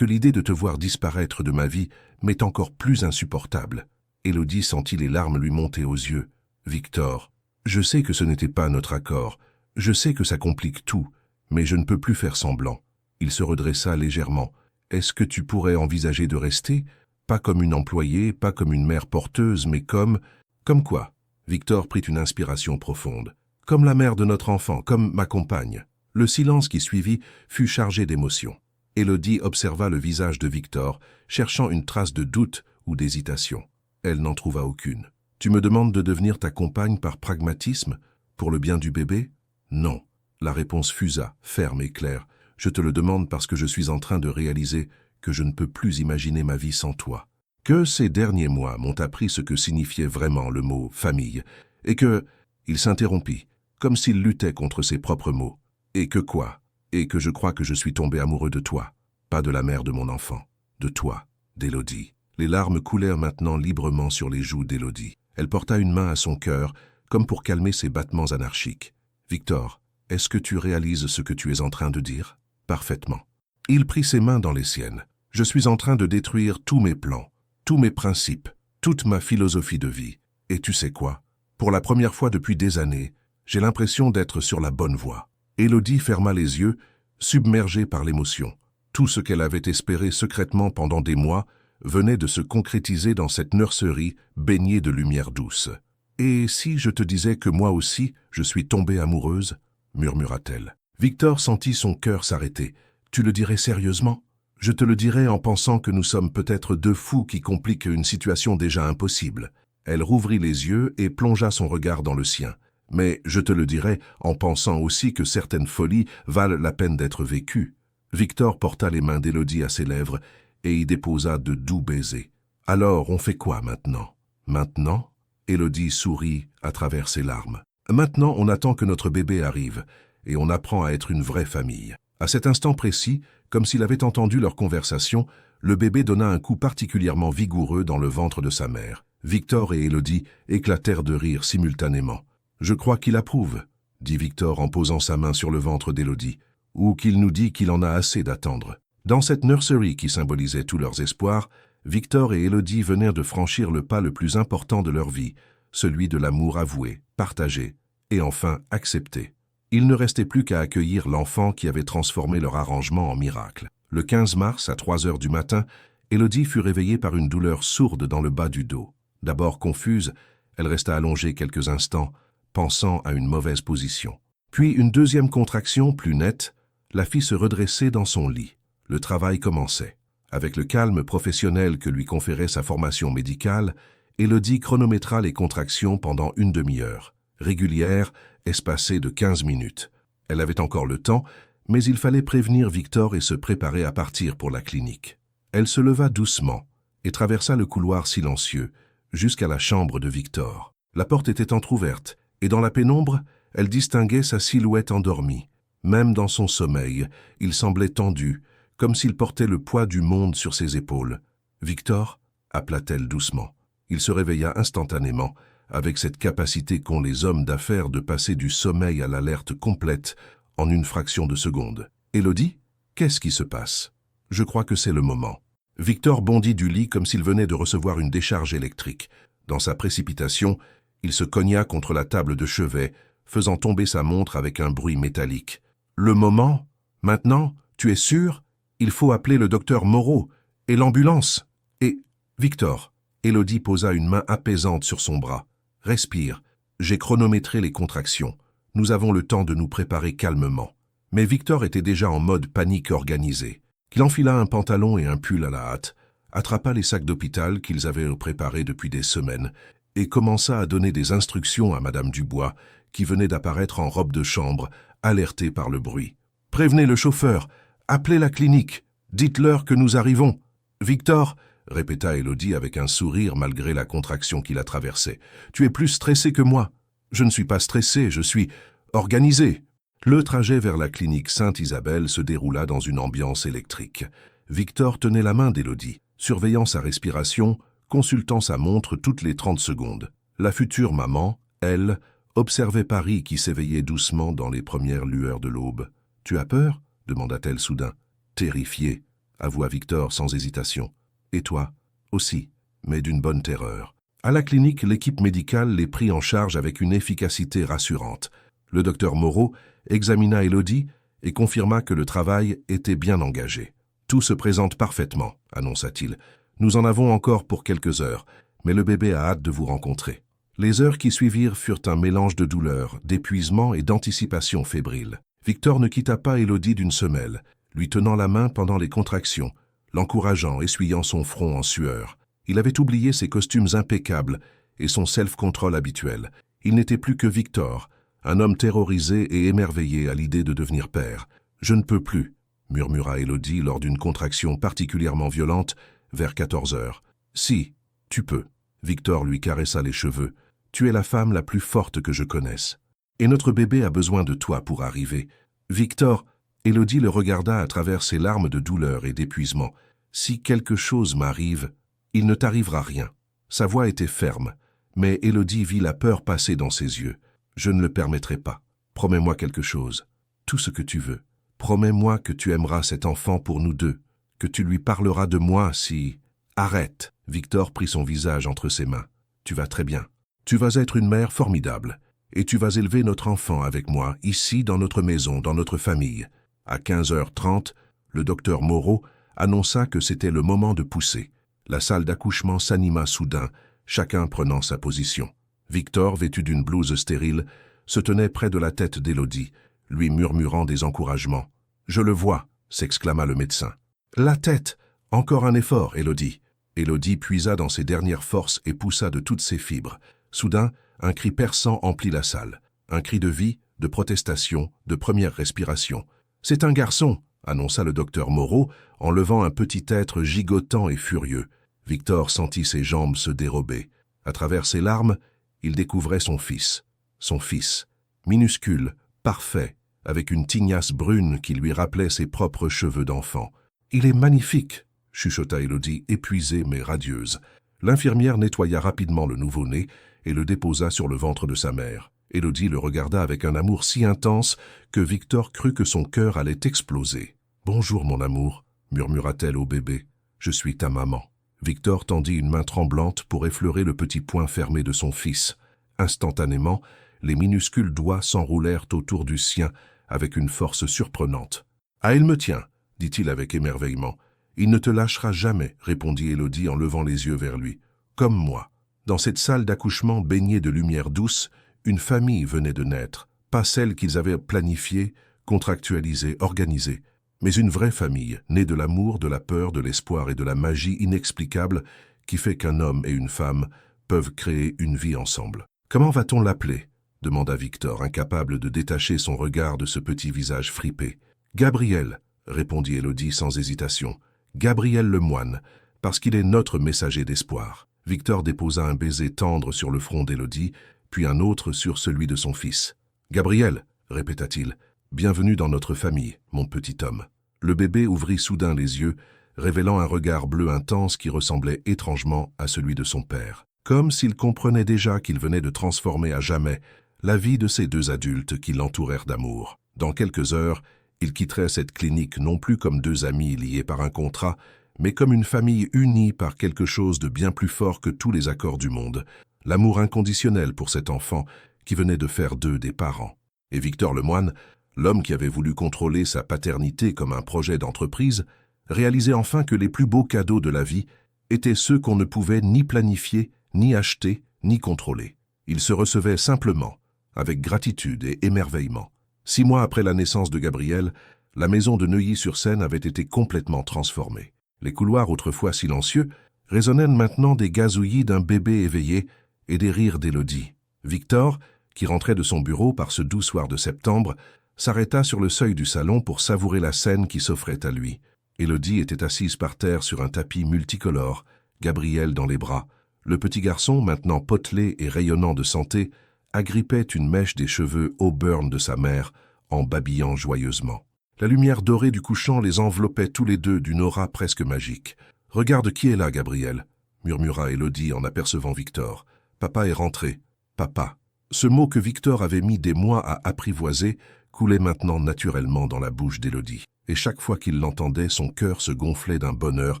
l'idée de te voir disparaître de ma vie m'est encore plus insupportable. Élodie sentit les larmes lui monter aux yeux. Victor, je sais que ce n'était pas notre accord, je sais que ça complique tout, mais je ne peux plus faire semblant. Il se redressa légèrement. Est-ce que tu pourrais envisager de rester? Pas comme une employée, pas comme une mère porteuse, mais comme... Comme quoi? Victor prit une inspiration profonde. Comme la mère de notre enfant, comme ma compagne. Le silence qui suivit fut chargé d'émotion. Élodie observa le visage de Victor, cherchant une trace de doute ou d'hésitation. Elle n'en trouva aucune. Tu me demandes de devenir ta compagne par pragmatisme, pour le bien du bébé? Non. La réponse fusa, ferme et claire. Je te le demande parce que je suis en train de réaliser que je ne peux plus imaginer ma vie sans toi. Que ces derniers mois m'ont appris ce que signifiait vraiment le mot « famille » et que... Il s'interrompit, comme s'il luttait contre ses propres mots. Et que quoi? Et que je crois que je suis tombé amoureux de toi, pas de la mère de mon enfant, de toi, d'Élodie. Les larmes coulèrent maintenant librement sur les joues d'Élodie. Elle porta une main à son cœur, comme pour calmer ses battements anarchiques. « Victor, est-ce que tu réalises ce que tu es en train de dire ?» Parfaitement. Il prit ses mains dans les siennes. « Je suis en train de détruire tous mes plans, tous mes principes, toute ma philosophie de vie. Et tu sais quoi? Pour la première fois depuis des années, j'ai l'impression d'être sur la bonne voie. » Élodie ferma les yeux, submergée par l'émotion. Tout ce qu'elle avait espéré secrètement pendant des mois venait de se concrétiser dans cette nurserie baignée de lumière douce. « Et si je te disais que moi aussi, je suis tombée amoureuse ?» murmura-t-elle. Victor sentit son cœur s'arrêter. « Tu le dirais sérieusement ?» « Je te le dirais en pensant que nous sommes peut-être deux fous qui compliquent une situation déjà impossible. » Elle rouvrit les yeux et plongea son regard dans le sien. « Mais je te le dirais en pensant aussi que certaines folies valent la peine d'être vécues. » Victor porta les mains d'Élodie à ses lèvres et y déposa de doux baisers. « Alors, on fait quoi maintenant ?»« Maintenant ?» Élodie sourit à travers ses larmes. « Maintenant, on attend que notre bébé arrive et on apprend à être une vraie famille. » À cet instant précis, comme s'il avait entendu leur conversation, le bébé donna un coup particulièrement vigoureux dans le ventre de sa mère. Victor et Élodie éclatèrent de rire simultanément. « Je crois qu'il approuve, » dit Victor en posant sa main sur le ventre d'Élodie, « ou qu'il nous dit qu'il en a assez d'attendre. » Dans cette nurserie qui symbolisait tous leurs espoirs, Victor et Élodie venèrent de franchir le pas le plus important de leur vie, celui de l'amour avoué, partagé et enfin accepté. Il ne restait plus qu'à accueillir l'enfant qui avait transformé leur arrangement en miracle. Le 15 mars, à 3 heures du matin, Élodie fut réveillée par une douleur sourde dans le bas du dos. D'abord confuse, elle resta allongée quelques instants, pensant à une mauvaise position. Puis une deuxième contraction, plus nette, la fit se redresser dans son lit. Le travail commençait. Avec le calme professionnel que lui conférait sa formation médicale, Élodie chronométra les contractions pendant une demi-heure, régulière, espacée de 15 minutes. Elle avait encore le temps, mais il fallait prévenir Victor et se préparer à partir pour la clinique. Elle se leva doucement et traversa le couloir silencieux jusqu'à la chambre de Victor. La porte était entr'ouverte et dans la pénombre, elle distinguait sa silhouette endormie. Même dans son sommeil, il semblait tendu, comme s'il portait le poids du monde sur ses épaules. « Victor » appela-t-elle doucement. Il se réveilla instantanément, avec cette capacité qu'ont les hommes d'affaires de passer du sommeil à l'alerte complète en une fraction de seconde. « Élodie, qu'est-ce qui se passe ?»« Je crois que c'est le moment. » Victor bondit du lit comme s'il venait de recevoir une décharge électrique. Dans sa précipitation, il se cogna contre la table de chevet, faisant tomber sa montre avec un bruit métallique. « Le moment? Maintenant? Tu es sûr? Il faut appeler le docteur Moreau et l'ambulance. » Et Victor, Élodie posa une main apaisante sur son bras. « Respire. J'ai chronométré les contractions. Nous avons le temps de nous préparer calmement. » Mais Victor était déjà en mode panique organisée. Il enfila un pantalon et un pull à la hâte, attrapa les sacs d'hôpital qu'ils avaient préparés depuis des semaines et commença à donner des instructions à Madame Dubois, qui venait d'apparaître en robe de chambre, alertée par le bruit. « Prévenez le chauffeur. Appelez la clinique. Dites-leur que nous arrivons. »« Victor » répéta Élodie avec un sourire malgré la contraction qui la traversait. « Tu es plus stressé que moi. »« Je ne suis pas stressé, je suis organisé. » Le trajet vers la clinique Sainte-Isabelle se déroula dans une ambiance électrique. Victor tenait la main d'Élodie, surveillant sa respiration, consultant sa montre toutes les 30 secondes. La future maman, elle, observait Paris qui s'éveillait doucement dans les premières lueurs de l'aube. « Tu as peur ?» demanda-t-elle soudain. « Terrifié », avoua Victor sans hésitation. « Et toi ?»« Aussi, mais d'une bonne terreur. » À la clinique, l'équipe médicale les prit en charge avec une efficacité rassurante. Le docteur Moreau examina Élodie et confirma que le travail était bien engagé. « Tout se présente parfaitement », annonça-t-il. « Nous en avons encore pour quelques heures, mais le bébé a hâte de vous rencontrer. » Les heures qui suivirent furent un mélange de douleur, d'épuisement et d'anticipation fébrile. Victor ne quitta pas Élodie d'une semelle, lui tenant la main pendant les contractions, l'encourageant, essuyant son front en sueur. Il avait oublié ses costumes impeccables et son self-control habituel. Il n'était plus que Victor, un homme terrorisé et émerveillé à l'idée de devenir père. « Je ne peux plus », murmura Élodie lors d'une contraction particulièrement violente, vers 14 heures. « Si, tu peux. » Victor lui caressa les cheveux. « Tu es la femme la plus forte que je connaisse. Et notre bébé a besoin de toi pour arriver. » Victor, Élodie le regarda à travers ses larmes de douleur et d'épuisement. « Si quelque chose m'arrive, il ne t'arrivera rien. » Sa voix était ferme, mais Élodie vit la peur passer dans ses yeux. « Je ne le permettrai pas. Promets-moi quelque chose. Tout ce que tu veux. Promets-moi que tu aimeras cet enfant pour nous deux, que tu lui parleras de moi si... » « Arrête !» Victor prit son visage entre ses mains. « Tu vas très bien. Tu vas être une mère formidable. Et tu vas élever notre enfant avec moi, ici, dans notre maison, dans notre famille. » À 15h30, le docteur Moreau annonça que c'était le moment de pousser. La salle d'accouchement s'anima soudain, chacun prenant sa position. Victor, vêtu d'une blouse stérile, se tenait près de la tête d'Élodie, lui murmurant des encouragements. « Je le vois !» s'exclama le médecin. « La tête ! Encore un effort, Élodie !» Élodie puisa dans ses dernières forces et poussa de toutes ses fibres. Soudain, un cri perçant emplit la salle. Un cri de vie, de protestation, de première respiration. « C'est un garçon !» annonça le docteur Moreau, en levant un petit être gigotant et furieux. Victor sentit ses jambes se dérober. À travers ses larmes, il découvrait son fils. Son fils, minuscule, parfait, avec une tignasse brune qui lui rappelait ses propres cheveux d'enfant. « Il est magnifique !» chuchota Élodie, épuisée mais radieuse. L'infirmière nettoya rapidement le nouveau-né et le déposa sur le ventre de sa mère. Élodie le regarda avec un amour si intense que Victor crut que son cœur allait exploser. « Bonjour, mon amour », murmura-t-elle au bébé. « Je suis ta maman. » Victor tendit une main tremblante pour effleurer le petit poing fermé de son fils. Instantanément, les minuscules doigts s'enroulèrent autour du sien avec une force surprenante. « Ah, il me tient !» dit-il avec émerveillement. « Il ne te lâchera jamais », répondit Élodie en levant les yeux vers lui. « Comme moi. » Dans cette salle d'accouchement baignée de lumière douce, une famille venait de naître, pas celle qu'ils avaient planifiée, contractualisée, organisée, mais une vraie famille, née de l'amour, de la peur, de l'espoir et de la magie inexplicable qui fait qu'un homme et une femme peuvent créer une vie ensemble. « Comment va-t-on l'appeler » demanda Victor, incapable de détacher son regard de ce petit visage fripé. « Gabriel » répondit Élodie sans hésitation. « Gabriel Lemoine, parce qu'il est notre messager d'espoir. » Victor déposa un baiser tendre sur le front d'Élodie, puis un autre sur celui de son fils. « Gabriel » répéta-t-il, « bienvenue dans notre famille, mon petit homme. » Le bébé ouvrit soudain les yeux, révélant un regard bleu intense qui ressemblait étrangement à celui de son père. Comme s'il comprenait déjà qu'il venait de transformer à jamais la vie de ces deux adultes qui l'entourèrent d'amour. Dans quelques heures, il quitterait cette clinique non plus comme deux amis liés par un contrat, mais comme une famille unie par quelque chose de bien plus fort que tous les accords du monde, l'amour inconditionnel pour cet enfant qui venait de faire d'eux des parents. Et Victor Lemoine, l'homme qui avait voulu contrôler sa paternité comme un projet d'entreprise, réalisait enfin que les plus beaux cadeaux de la vie étaient ceux qu'on ne pouvait ni planifier, ni acheter, ni contrôler. Il se recevait simplement, avec gratitude et émerveillement. 6 mois après la naissance de Gabriel, la maison de Neuilly-sur-Seine avait été complètement transformée. Les couloirs autrefois silencieux résonnèrent maintenant des gazouillis d'un bébé éveillé et des rires d'Élodie. Victor, qui rentrait de son bureau par ce doux soir de septembre, s'arrêta sur le seuil du salon pour savourer la scène qui s'offrait à lui. Élodie était assise par terre sur un tapis multicolore, Gabriel dans les bras. Le petit garçon, maintenant potelé et rayonnant de santé, agrippait une mèche des cheveux auburn de sa mère, en babillant joyeusement. La lumière dorée du couchant les enveloppait tous les deux d'une aura presque magique. « Regarde qui est là, Gabriel » murmura Élodie en apercevant Victor. « Papa est rentré. Papa. » Ce mot que Victor avait mis des mois à apprivoiser coulait maintenant naturellement dans la bouche d'Élodie. Et chaque fois qu'il l'entendait, son cœur se gonflait d'un bonheur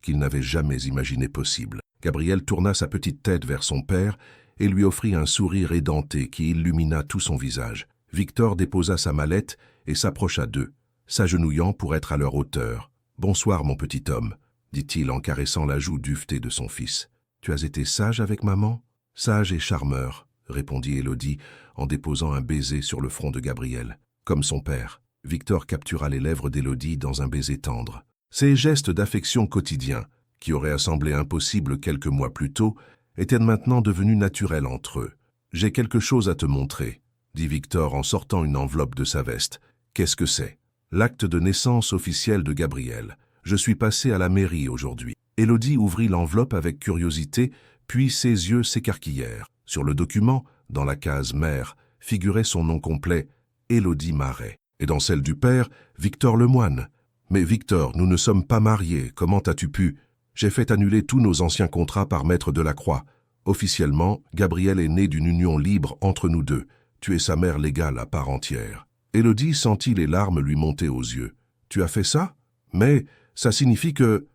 qu'il n'avait jamais imaginé possible. Gabriel tourna sa petite tête vers son père et lui offrit un sourire édenté qui illumina tout son visage. Victor déposa sa mallette et s'approcha d'eux, s'agenouillant pour être à leur hauteur. « Bonsoir, mon petit homme, » dit-il en caressant la joue duvetée de son fils. « Tu as été sage avec maman ?»« Sage et charmeur, » répondit Élodie en déposant un baiser sur le front de Gabriel. Comme son père, Victor captura les lèvres d'Élodie dans un baiser tendre. Ces gestes d'affection quotidiens, qui auraient semblé impossibles quelques mois plus tôt, étaient maintenant devenus naturels entre eux. « J'ai quelque chose à te montrer, » dit Victor en sortant une enveloppe de sa veste. « Qu'est-ce que c'est ?»« L'acte de naissance officiel de Gabriel. Je suis passé à la mairie aujourd'hui. » Élodie ouvrit l'enveloppe avec curiosité, puis ses yeux s'écarquillèrent. Sur le document, dans la case « Mère », figurait son nom complet, Élodie Marais. Et dans celle du père, Victor Lemoine. « Mais Victor, nous ne sommes pas mariés, comment as-tu pu ?» J'ai fait annuler tous nos anciens contrats par Maître Delacroix. Officiellement, Gabriel est né d'une union libre entre nous deux. Tu es sa mère légale à part entière. Élodie sentit les larmes lui monter aux yeux. « Tu as fait ça? Mais ça signifie que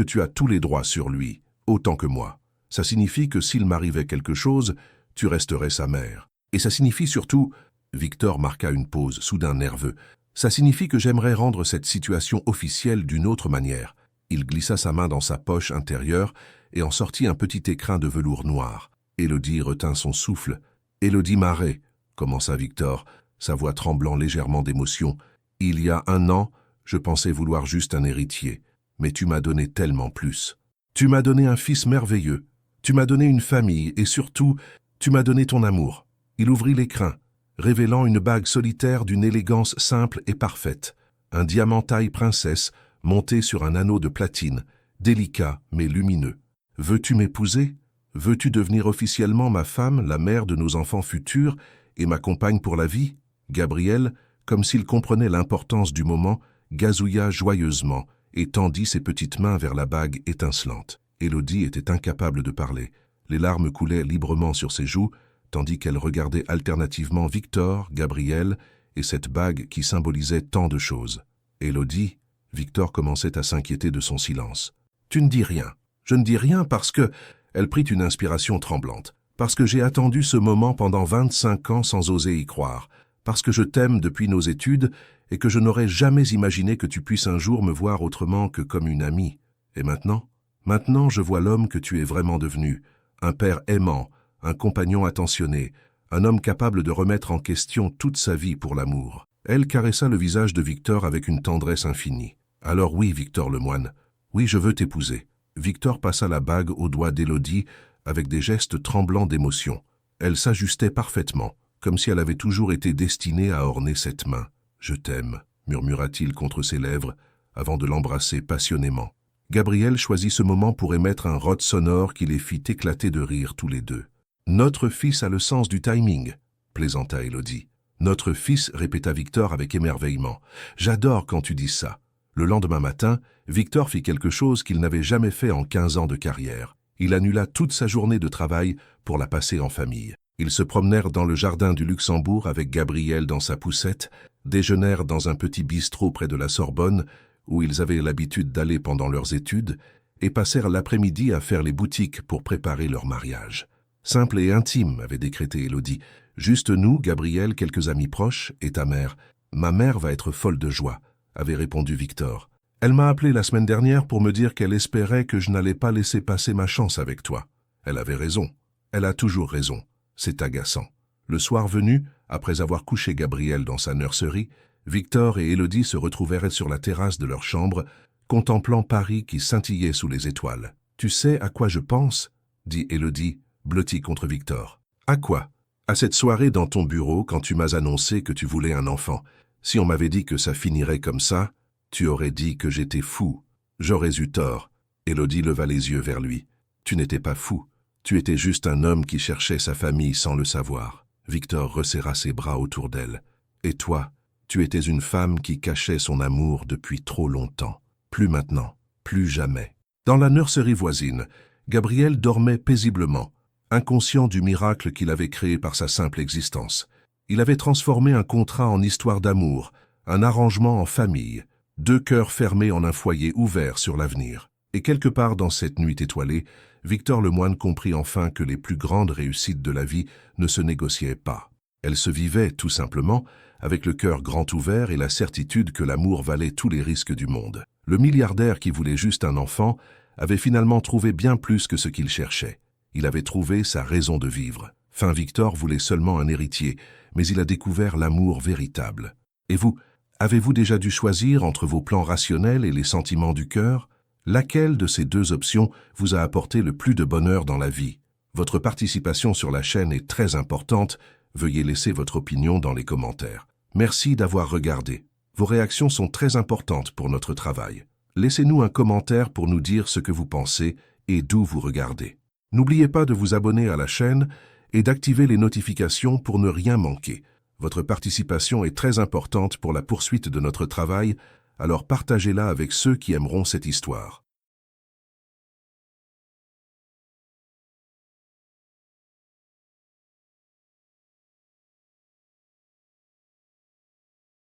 tu as tous les droits sur lui, autant que moi. Ça signifie que s'il m'arrivait quelque chose, tu resterais sa mère. Et ça signifie surtout... » Victor marqua une pause, soudain nerveux. « Ça signifie que j'aimerais rendre cette situation officielle d'une autre manière. » Il glissa sa main dans sa poche intérieure et en sortit un petit écrin de velours noir. Élodie retint son souffle. « Élodie Marais, » commença Victor, sa voix tremblant légèrement d'émotion. « Il y a 1 an, je pensais vouloir juste un héritier, mais tu m'as donné tellement plus. Tu m'as donné un fils merveilleux, tu m'as donné une famille et surtout, tu m'as donné ton amour. » Il ouvrit l'écrin, révélant une bague solitaire d'une élégance simple et parfaite, un diamant taille princesse monté sur un anneau de platine, délicat mais lumineux. « Veux-tu m'épouser? Veux-tu devenir officiellement ma femme, la mère de nos enfants futurs et ma compagne pour la vie ?» Gabriel, comme s'il comprenait l'importance du moment, gazouilla joyeusement et tendit ses petites mains vers la bague étincelante. Élodie était incapable de parler. Les larmes coulaient librement sur ses joues, tandis qu'elle regardait alternativement Victor, Gabriel et cette bague qui symbolisait tant de choses. « Élodie ?» Victor commençait à s'inquiéter de son silence. « Tu ne dis rien. Je ne dis rien parce que... » Elle prit une inspiration tremblante. « Parce que j'ai attendu ce moment pendant 25 ans sans oser y croire. Parce que je t'aime depuis nos études et que je n'aurais jamais imaginé que tu puisses un jour me voir autrement que comme une amie. Et maintenant? Maintenant, je vois l'homme que tu es vraiment devenu. Un père aimant, un compagnon attentionné, un homme capable de remettre en question toute sa vie pour l'amour. » Elle caressa le visage de Victor avec une tendresse infinie. « Alors oui, Victor Lemoine, oui, je veux t'épouser. » Victor passa la bague au doigt d'Élodie avec des gestes tremblants d'émotion. Elle s'ajustait parfaitement, comme si elle avait toujours été destinée à orner cette main. « Je t'aime », murmura-t-il contre ses lèvres, avant de l'embrasser passionnément. Gabriel choisit ce moment pour émettre un rot sonore qui les fit éclater de rire tous les deux. « Notre fils a le sens du timing », plaisanta Élodie. « Notre fils », répéta Victor avec émerveillement. « J'adore quand tu dis ça. » Le lendemain matin, Victor fit quelque chose qu'il n'avait jamais fait en 15 ans de carrière. Il annula toute sa journée de travail pour la passer en famille. Ils se promenèrent dans le jardin du Luxembourg avec Gabriel dans sa poussette, déjeunèrent dans un petit bistrot près de la Sorbonne, où ils avaient l'habitude d'aller pendant leurs études, et passèrent l'après-midi à faire les boutiques pour préparer leur mariage. « Simple et intime », avait décrété Élodie. « Juste nous, Gabriel, quelques amis proches, et ta mère. Ma mère va être folle de joie », avait répondu Victor. « Elle m'a appelé la semaine dernière pour me dire qu'elle espérait que je n'allais pas laisser passer ma chance avec toi. Elle avait raison. Elle a toujours raison. C'est agaçant. » Le soir venu, après avoir couché Gabriel dans sa nurserie, Victor et Élodie se retrouvèrent sur la terrasse de leur chambre, contemplant Paris qui scintillait sous les étoiles. « Tu sais à quoi je pense ?» dit Élodie, blottie contre Victor. « À quoi? À cette soirée dans ton bureau quand tu m'as annoncé que tu voulais un enfant. Si on m'avait dit que ça finirait comme ça, tu aurais dit que j'étais fou. J'aurais eu tort. » Élodie leva les yeux vers lui. « Tu n'étais pas fou. Tu étais juste un homme qui cherchait sa famille sans le savoir. » Victor resserra ses bras autour d'elle. Et toi, tu étais une femme qui cachait son amour depuis trop longtemps. Plus maintenant, plus jamais. Dans la nurserie voisine, Gabriel dormait paisiblement, inconscient du miracle qu'il avait créé par sa simple existence. Il avait transformé un contrat en histoire d'amour, un arrangement en famille, deux cœurs fermés en un foyer ouvert sur l'avenir. Et quelque part dans cette nuit étoilée, Victor Lemoine comprit enfin que les plus grandes réussites de la vie ne se négociaient pas. Elles se vivaient, tout simplement, avec le cœur grand ouvert et la certitude que l'amour valait tous les risques du monde. Le milliardaire qui voulait juste un enfant avait finalement trouvé bien plus que ce qu'il cherchait. Il avait trouvé sa raison de vivre. Fin Victor voulait seulement un héritier, mais il a découvert l'amour véritable. Et vous, avez-vous déjà dû choisir entre vos plans rationnels et les sentiments du cœur? Laquelle de ces deux options vous a apporté le plus de bonheur dans la vie? Votre participation sur la chaîne est très importante. Veuillez laisser votre opinion dans les commentaires. Merci d'avoir regardé. Vos réactions sont très importantes pour notre travail. Laissez-nous un commentaire pour nous dire ce que vous pensez et d'où vous regardez. N'oubliez pas de vous abonner à la chaîne et d'activer les notifications pour ne rien manquer. Votre participation est très importante pour la poursuite de notre travail, alors partagez-la avec ceux qui aimeront cette histoire.